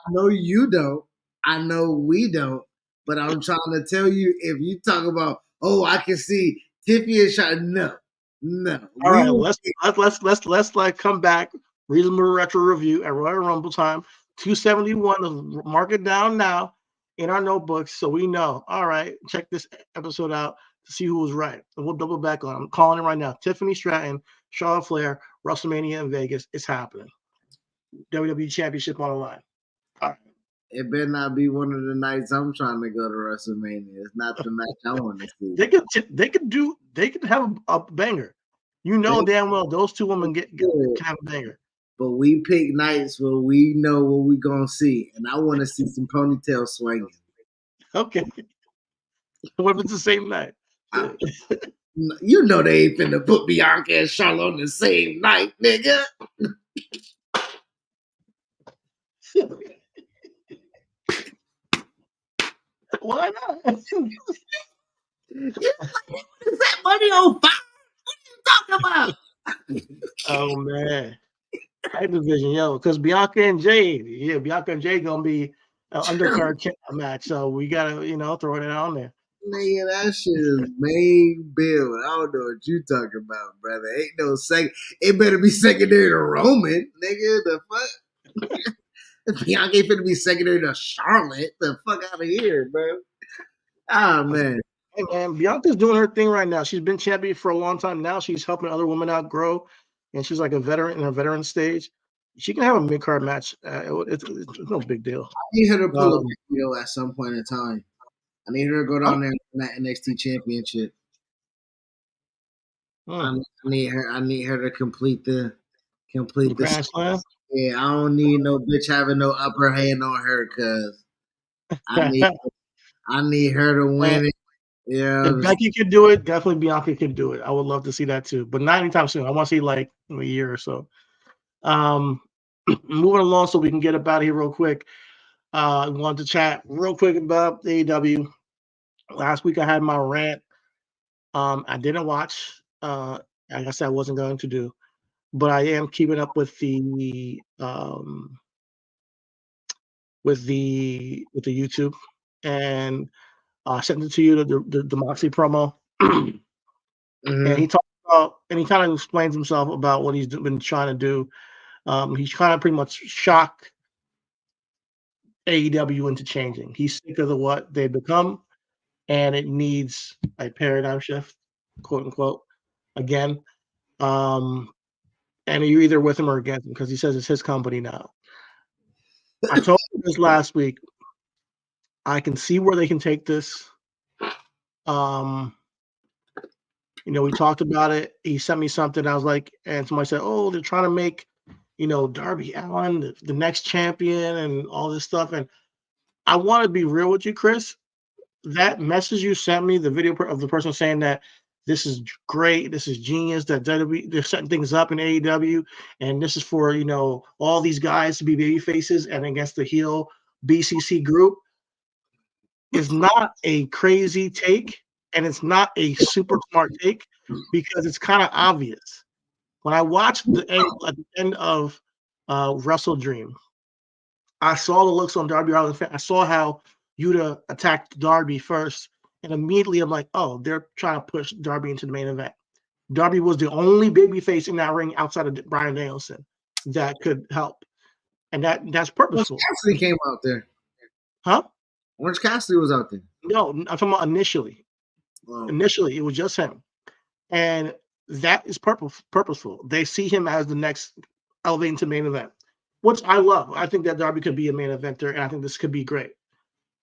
know you don't. I know we don't. But I'm trying to tell you, if you talk about, I can see Tiffany and Charlotte. No. All right, let's like come back. Reasonable retro review at Royal Rumble time. 271. Mark it down now in our notebooks so we know. All right, check this episode out to see who was right. And we'll double back on it. I'm calling it right now. Tiffany Stratton, Charlotte Flair, WrestleMania in Vegas. It's happening. WWE Championship on the line. All right. It better not be one of the nights I'm trying to go to WrestleMania. It's not the match I want to see. They could have a banger. You know damn well those two women can have a banger. But we pick nights where we know what we're gonna see, and I want to see some ponytail swinging. Okay. What if it's the same night? You know they ain't finna put Bianca and Charlotte on the same night, nigga. Why not? Is that money on fire? What are you talking about? Oh man, Hype Division, yo, because Bianca and Jay gonna be an undercard match, so we gotta, throw that on there. Nigga, that shit is main build. I don't know what you talking about, brother. Ain't no second. It better be secondary to Roman, nigga. The fuck. Bianca ain't finna be secondary to Charlotte. The fuck out of here, bro. Ah, man. Hey, man, Bianca's doing her thing right now. She's been champion for a long time now. She's helping other women out grow, and she's like a veteran in her veteran stage. She can have a mid-card match. It's no big deal. I need her to pull a video at some point in time. I need her to go down there in that NXT championship. I need her to complete the Grand Slam. Yeah, I don't need no bitch having no upper hand on her, cause I need her to win it. Yeah, if Becky could do it, definitely Bianca could do it. I would love to see that too, but not anytime soon. I want to see like in a year or so. Moving along so we can get up out of here real quick. I wanted to chat real quick about AEW. Last week I had my rant. I didn't watch. I guess I wasn't going to do, but I am keeping up with the YouTube, and I sent it to you the Moxley promo, and he talked about, and he kind of explains himself about what he's been trying to do. He's trying to pretty much shock AEW into changing. He's sick of what they've become, and it needs a paradigm shift, quote unquote, again. And you're either with him or against him because he says it's his company now. I told him this last week. I can see where they can take this. We talked about it. He sent me something. I was like, and somebody said, "Oh, they're trying to make, Darby Allin the next champion and all this stuff." And I want to be real with you, Chris. That message you sent me, the video of the person saying that this is great, this is genius, that they're setting things up in AEW, and this is for all these guys to be baby faces and against the heel BCC group, is not a crazy take, and it's not a super smart take because it's kind of obvious. When I watched at the end of Wrestle Dream. I saw the looks on Darby Allin. I saw how Yuta attacked Darby first, and immediately I'm like, oh, they're trying to push Darby into the main event. Darby was the only babyface in that ring outside of Bryan Danielson that could help, and that's Orange purposeful, Cassidy came out there. huh? Orange Cassidy was out there. No, I'm talking about initially. Wow. Initially, it was just him, and that is purposeful. They see him as the next elevating to main event, which I love. I think that Darby could be a main eventer, and I think this could be great.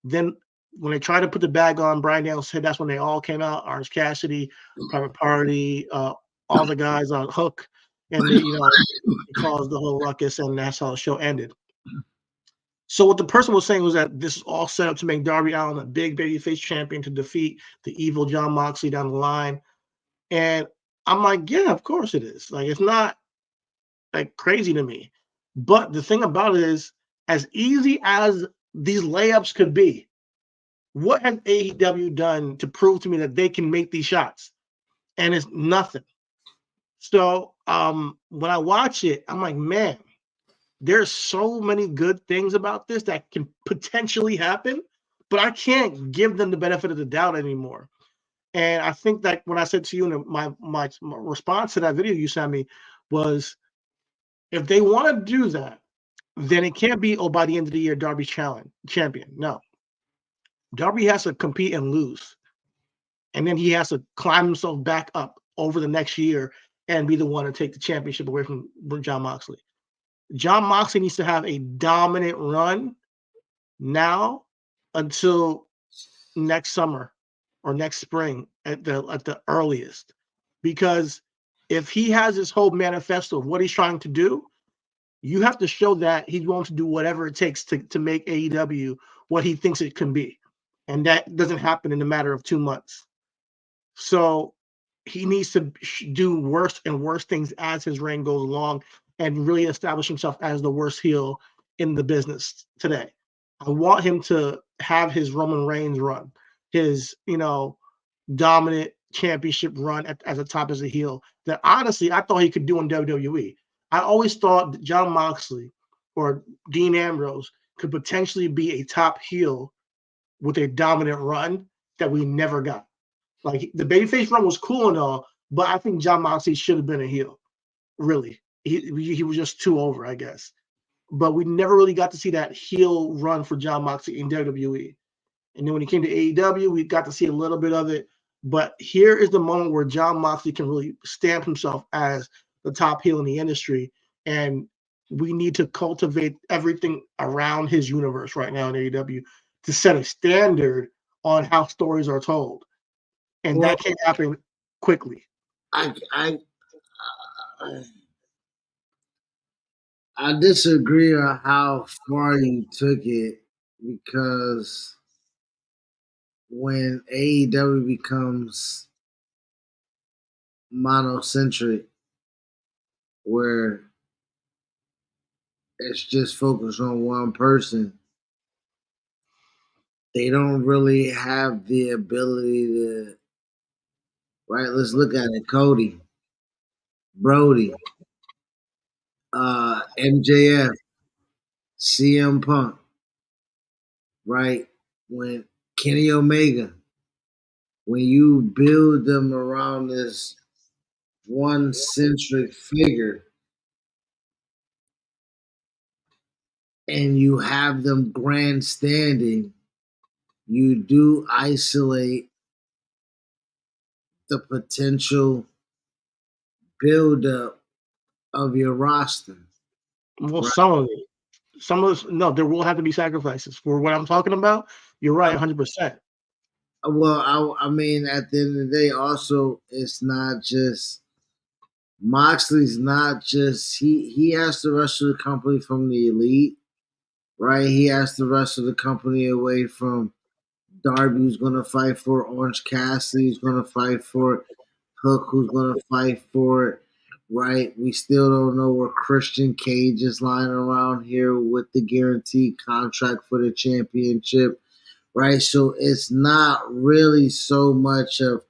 Then when they tried to put the bag on Bryan Danielson's head, that's when they all came out. Orange Cassidy, Private Party, all the guys on Hook, and they caused the whole ruckus, and that's how the show ended. So what the person was saying was that this is all set up to make Darby Allin a big babyface champion to defeat the evil Jon Moxley down the line. And I'm like, yeah, of course it is. Like, it's not like crazy to me. But the thing about it is, as easy as these layups could be, what has AEW done to prove to me that they can make these shots? And it's nothing. So when I watch it, I'm like, man, there's so many good things about this that can potentially happen, but I can't give them the benefit of the doubt anymore. And I think that when I said to you in my response to that video you sent me was, if they want to do that, then it can't be, oh, by the end of the year, Darby's champion. No. Darby has to compete and lose. And then he has to climb himself back up over the next year and be the one to take the championship away from Jon Moxley. Jon Moxley needs to have a dominant run now until next summer or next spring at the earliest. Because if he has this whole manifesto of what he's trying to do, you have to show that he's willing to do whatever it takes to make AEW what he thinks it can be. And that doesn't happen in a matter of 2 months. So he needs to do worse and worse things as his reign goes along and really establish himself as the worst heel in the business today. I want him to have his Roman Reigns run, his, dominant championship run as a top as a heel that honestly I thought he could do in WWE. I always thought that Jon Moxley or Dean Ambrose could potentially be a top heel with a dominant run that we never got. Like, the babyface run was cool and all, but I think Jon Moxley should have been a heel. Really, he was just too over, I guess. But we never really got to see that heel run for Jon Moxley in WWE. And then when he came to AEW, we got to see a little bit of it. But here is the moment where Jon Moxley can really stamp himself as the top heel in the industry. And we need to cultivate everything around his universe right now in AEW to set a standard on how stories are told. And that can't happen quickly. I disagree on how far you took it, because when AEW becomes monocentric, where it's just focused on one person, they don't really have the ability to, right? Let's look at it. Cody, Brody, MJF, CM Punk, right? When Kenny Omega, when you build them around this one centric figure and you have them grandstanding, you do isolate the potential buildup of your roster. Well, right? No, there will have to be sacrifices for what I'm talking about. You're right, 100%. Well, I mean, at the end of the day, also, it's not just Moxley's not just he has to wrestle the company from the elite, right? He has to wrestle the company away from Darby, who's going to fight for Orange Cassidy, who's going to fight for Hook, who's going to fight for it, right? We still don't know where Christian Cage is lying around here with the guaranteed contract for the championship, right? So it's not really so much of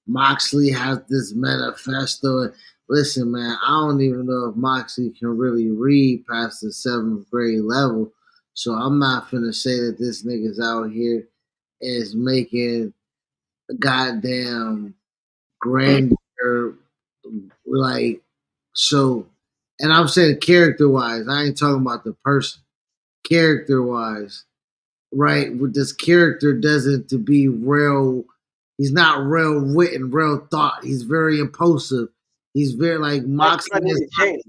Moxley has this manifesto. Listen, man, I don't even know if Moxley can really read past the seventh grade level. So I'm not finna say that this nigga's out here is making a goddamn grandeur like so. And I'm saying character wise, I ain't talking about the person. Character wise, right? With this character doesn't to be real. He's not real written, real thought. He's very impulsive. He's very like That's Moxley what I need has to change.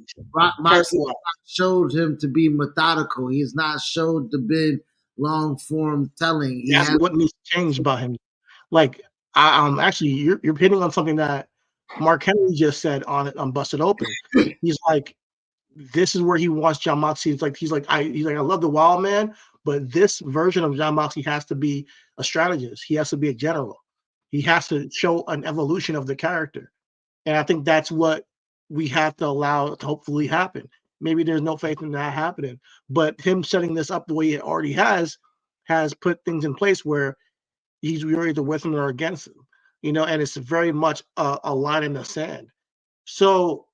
Moxley Character-wise. showed him to be methodical. He's not showed to be long form telling. He That's has what needs to change about him. Like, actually, you're hitting on something that Mark Henry just said on Busted Open. He's like, this is where he wants John Moxley. He's like, I love the Wild Man, but this version of John Moxley has to be a strategist. He has to be a general. He has to show an evolution of the character. And I think that's what we have to allow to hopefully happen. Maybe there's no faith in that happening, but him setting this up the way it already has put things in place where you're either with him or against him, and it's very much a line in the sand. So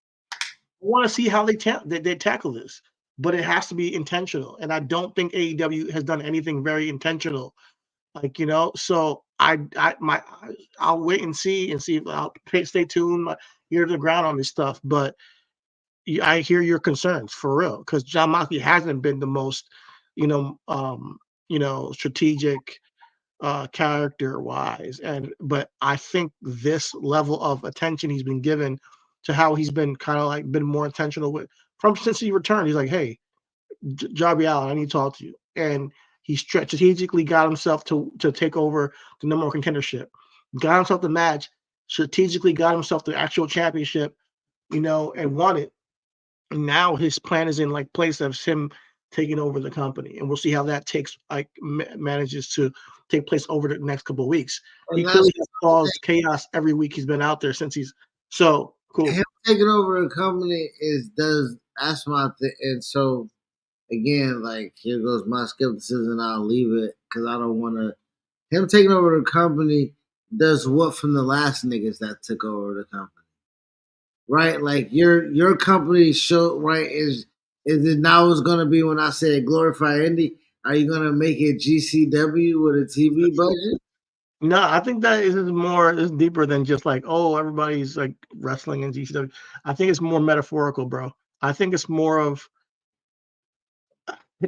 I want to see how they tackle this, but it has to be intentional. And I don't think AEW has done anything very intentional. So I'll wait and see if I'll stay tuned, my ear to the ground on this stuff. But I hear your concerns for real because John Moxley hasn't been the most, strategic character wise, but I think this level of attention he's been given to how he's been kind of like been more intentional with from since he returned. He's like, hey, Darby Allin, I need to talk to you. And he strategically got himself to take over the number one contendership, got himself the match, strategically got himself the actual championship, and won it. And now his plan is in like place of him taking over the company, and we'll see how that takes like manages to take place over the next couple of weeks. He and that's clearly has caused chaos every week he's been out there since he's so cool. him taking over a company is does that's my thing. And so again, like here goes my skepticism. I'll leave it because I don't want to. Him taking over the company does what from the last niggas that took over the company, right? Like your company show right is it now is going to be when I said glorify indie? Are you going to make it GCW with a TV budget? No, I think that is deeper than just like, oh, everybody's like wrestling in GCW. I think it's more metaphorical, bro. I think it's more of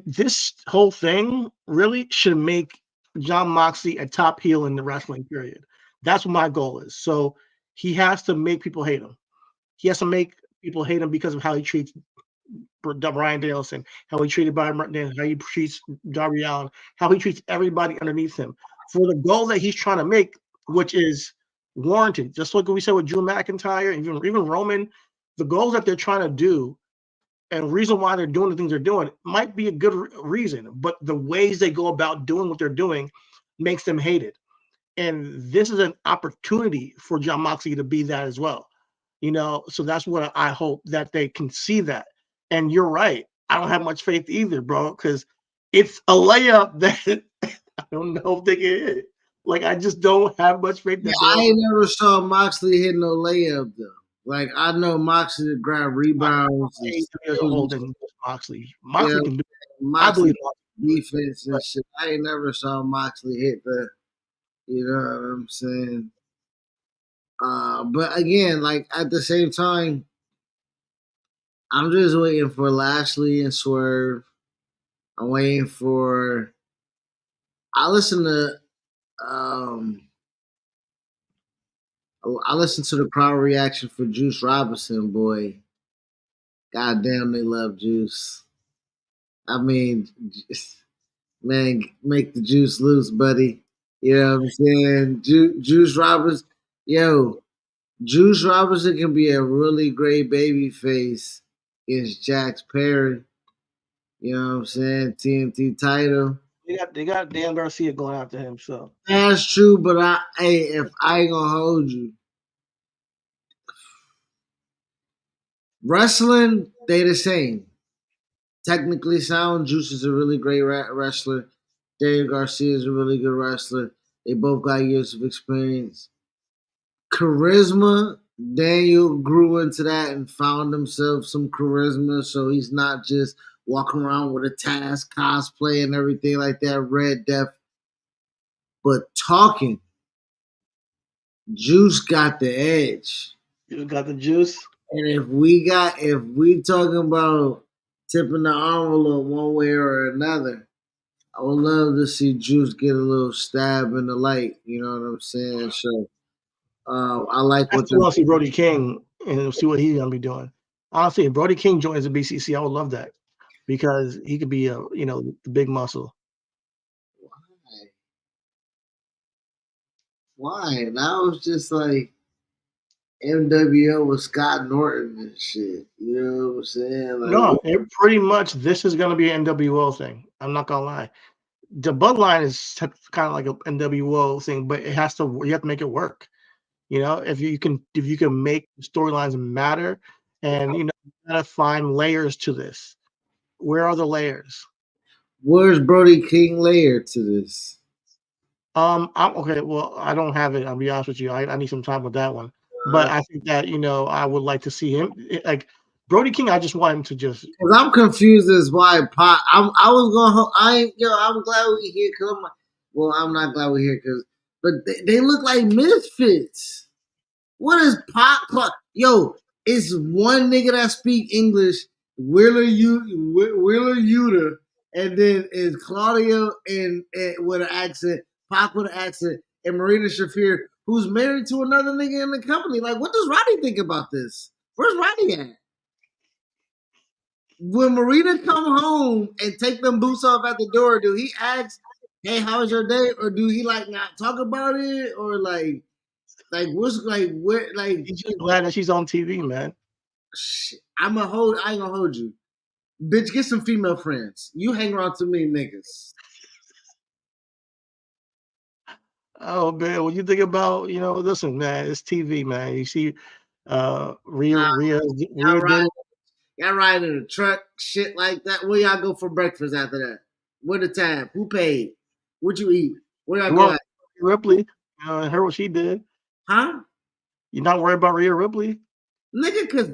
this whole thing really should make John Moxley a top heel in the wrestling period. That's what my goal is. So he has to make people hate him. He has to make people hate him because of how he treats Brian Danielson, how he treated Brian Martin, how he treats Darby Allin, how he treats everybody underneath him for the goal that he's trying to make, which is warranted. Just like we said with Drew McIntyre and even Roman, the goals that they're trying to do and the reason why they're doing the things they're doing might be a good reason, but the ways they go about doing what they're doing makes them hated. And this is an opportunity for John Moxley to be that as well. So that's what I hope that they can see that. And you're right. I don't have much faith either, bro, because it's a layup that I don't know if they can hit. Like I just don't have much faith Yeah, that I they'll. ain't never saw Moxley hit no layup though. Like I know Moxley to grab rebounds and AEW as a whole than Moxley. yeah, Moxley can do it. I Moxley believe Moxley can do it. defense and But shit. I ain't never saw Moxley hit the. You know what I'm saying? But again, like at the same time, I'm just waiting for Lashley and Swerve. I'm waiting for. I listen to. Um, I listen to the crowd reaction for Juice Robinson. Boy, goddamn, they love Juice. I mean, man, make the juice loose, buddy. You know what I'm saying? Juice Robinson, yo, Juice Robinson can be a really great baby face against Jax Perry. You know what I'm saying? TNT title. they got Dan Garcia going after him. So That's true, but hey, if I ain't gonna hold you, wrestling, they the same. Technically sound, Juice is a really great wrestler. Daniel Garcia is a really good wrestler. They both got years of experience. Charisma Daniel grew into that and found himself some charisma, so he's not just walking around with a task, cosplay, and everything like that, Red Death, but talking. Juice got the edge. You got the juice. And if we talking about tipping the envelope one way or another, I would love to see Juice get a little stab in the light. You know what I'm saying? So I like I what still the want to see Brody King and see what he's gonna be doing. Honestly, if Brody King joins the BCC, I would love that because he could be a the big muscle. why now it's just like MWO with Scott Norton and shit. You know what I'm saying? No, Like it pretty much this is gonna be an NWO thing. I'm not gonna lie. The Bloodline is kind of like a NWO thing, but it has to you have to make it work. If you can make storylines matter, and you gotta find layers to this. Where are the layers? where's Brody King layer to this? I'm okay. Well, I don't have it. I'll be honest with you. I need some time with that one. But Uh, I think that I would like to see him like Brody King. I just want him to just Cause I'm confused as why Pot. I was going. I ain't. Yo, I'm glad we here. Cause well, I'm not glad we're here. Cause but they look like misfits. What is Pot? Yo, it's one nigga that speak English. Wheeler Yuta, and then is Claudio and with an accent, Pac with an accent, and Marina Shafir, who's married to another nigga in the company. Like, what does Roddy think about this? Where's Roddy at? When Marina come home and take them boots off at the door, do he ask, "Hey, how was your day?" or do he like not talk about it, or like what's like where like? he's just glad that she's on TV, man. I'm a hold. I ain't gonna hold you, bitch. Get some female friends. You hang around too many niggas. Oh man, when you think about listen, man, it's TV, man. You see, Rhea, Nah, Rhea, y'all Rhea ride, did it. y'all ride in a truck, shit like that. Where y'all go for breakfast after that? What the time? Who paid? What you eat? Where y'all You go want at? Ripley? Heard what she did. Huh? You're not worried about Rhea Ripley? Nigga, cause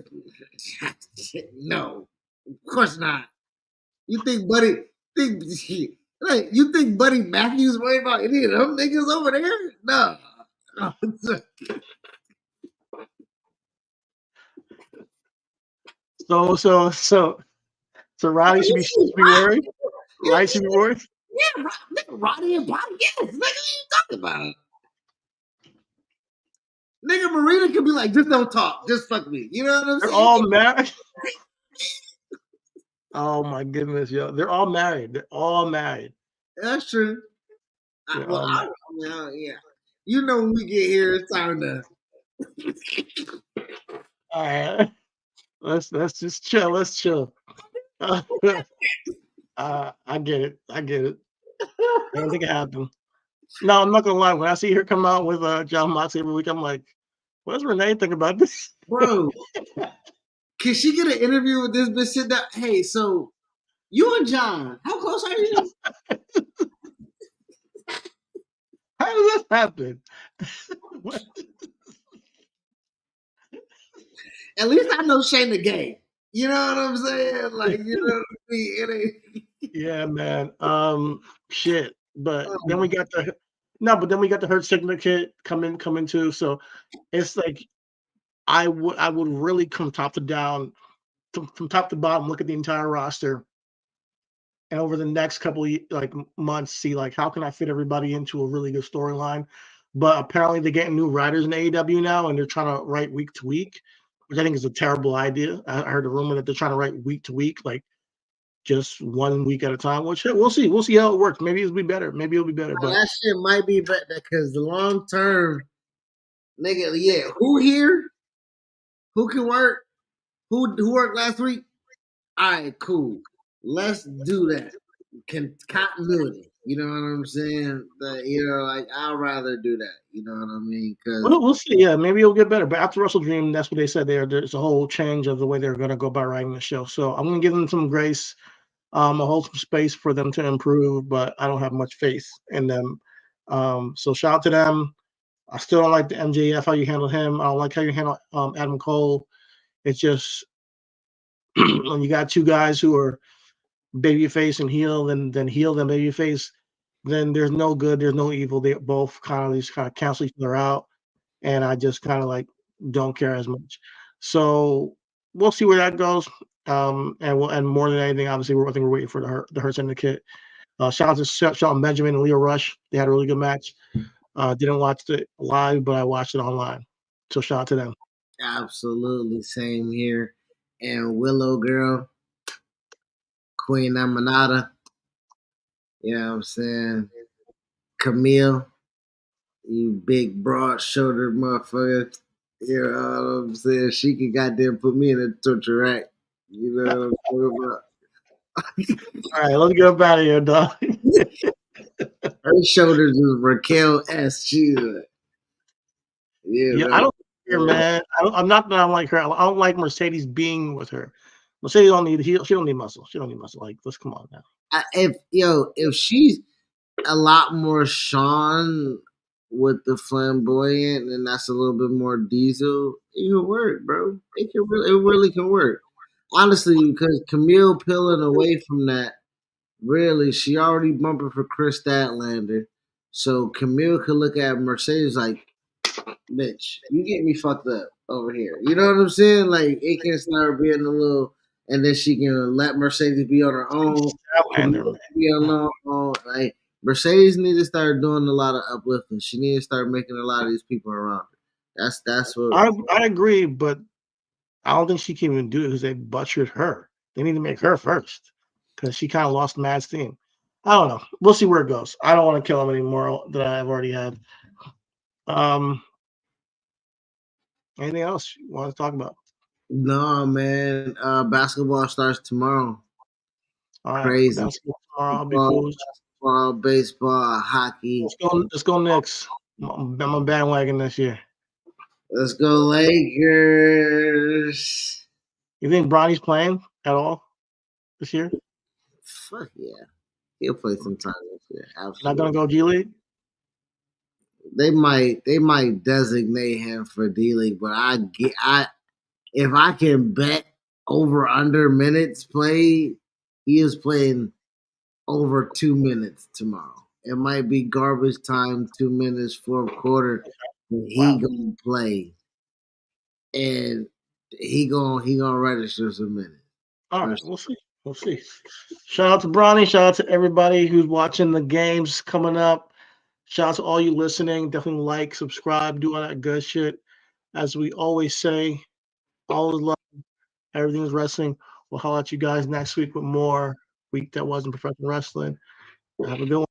no, of course not. You think think like you think Buddy Matthews worried about any of them niggas over there? No. No. So Roddy should be worried. You Roddy should be worried. yeah, nigga, Roddy and Bobby, yes, nigga, what you talking about? Nigga, Marina could be like, just don't talk, just fuck me. You know what I'm They're saying? all married. Oh my goodness, yo, they're all married. They're all married. That's true. They're all married. Yeah. You know when we get here, it's time to. All right, let's just chill. Let's chill. I get it. I get it. Anything can happen. No, I'm not gonna lie. When I see her come out with John Moxley every week, I'm like, what does Renee think about this? Bro, can she get an interview with this bitch? Sit down. Hey, so you and John, how close are you? How does this happen? At least I know Shayna Gay. You know what I'm saying? Like, you know what I mean? It ain't. Yeah, man. Shit. But then Um, we got the no, but then we got the Hurt Syndicate coming too. So it's like I would really come top to down, from top to bottom, look at the entire roster, and over the next couple of months, see like how can I fit everybody into a really good storyline. But apparently they're getting new writers in AEW now, and they're trying to write week to week, which I think is a terrible idea. I heard a rumor that they're trying to write week to week, like just 1 week at a time. Which we'll see. We'll see how it works. Maybe it'll be better. Maybe it'll be better. But that shit might be better because the long term, nigga, yeah, who here? Who can work? Who worked last week? All right, cool. Let's do that. Continuity. You know what I'm saying? Like I'd rather do that. You know what I mean? Because we'll see. Yeah, maybe it'll get better. But after Wrestle Dream, that's what they said. There's a whole change of the way they're going to go about writing the show. So I'm going to give them some grace. A whole some space for them to improve, but I don't have much faith in them. So shout out to them. I still don't like the MJF how you handle him. I don't like how you handle Adam Cole. It's just when you got two guys who are babyface and heel, then heel, then babyface, then there's no good, there's no evil. They both kind of cancel each other out, and I just kind of like don't care as much. So we'll see where that goes. And more than anything, obviously, I think we're waiting for the Hurt Syndicate. Shout out to Shelton Benjamin and Leo Rush. They had a really good match. Didn't watch it live, but I watched it online. So shout out to them. Absolutely, same here. And Willow Girl, Queen Amanada. You know what I'm saying? Camille, you big broad shouldered motherfucker. You know what I'm saying? She can goddamn put me in a torture rack. You know what I'm talking about? All right, let's get up out of here, dog. Her shoulders is Raquel S. She's like, Yeah, you I don't care, know. man. I'm not that I don't like her. I don't like Mercedes being with her. Mercedes don't need she don't need muscle. She don't need muscle. Like, let's come on now. If she's a lot more Sean with the flamboyant, and that's a little bit more Diesel, it can work, bro. It really can work. Honestly, because Camille peeling away from that, really, she already bumping for Chris Statlander. So Camille could look at Mercedes like, bitch, you get me fucked up over here. You know what I'm saying? Like it can start being a little, and then she can let Mercedes be on her own. Statlander, man. Be on her own. Like Mercedes need to start doing a lot of uplifting. She need to start making a lot of these people around her. That's what. I agree, but I don't think she can even do it because they butchered her. They need to make her first because she kind of lost mad steam. I don't know. We'll see where it goes. I don't want to kill him anymore that I've already had. Anything else you want to talk about? No, man. Basketball starts tomorrow. All right, Crazy. basketball tomorrow. I'll be Football, cool. basketball, baseball, hockey. Let's go Knicks. I'm a bandwagon this year. Let's go Lakers. You think Bronny's playing at all this year? Fuck yeah. He'll play sometime this year. Not gonna Absolutely. go G League? They might designate him for D League, but if I can bet over under minutes played, he is playing over 2 minutes tomorrow. It might be garbage time, 2 minutes, fourth quarter. But he Wow. gonna play, and he gonna register some minutes. All right, we'll see. We'll see. Shout out to Bronny. Shout out to everybody who's watching the games coming up. Shout out to all you listening. Definitely like, subscribe, do all that good shit. As we always say, all is love. Everything's wrestling. We'll holler at you guys next week with more week that wasn't professional wrestling. Have a good one.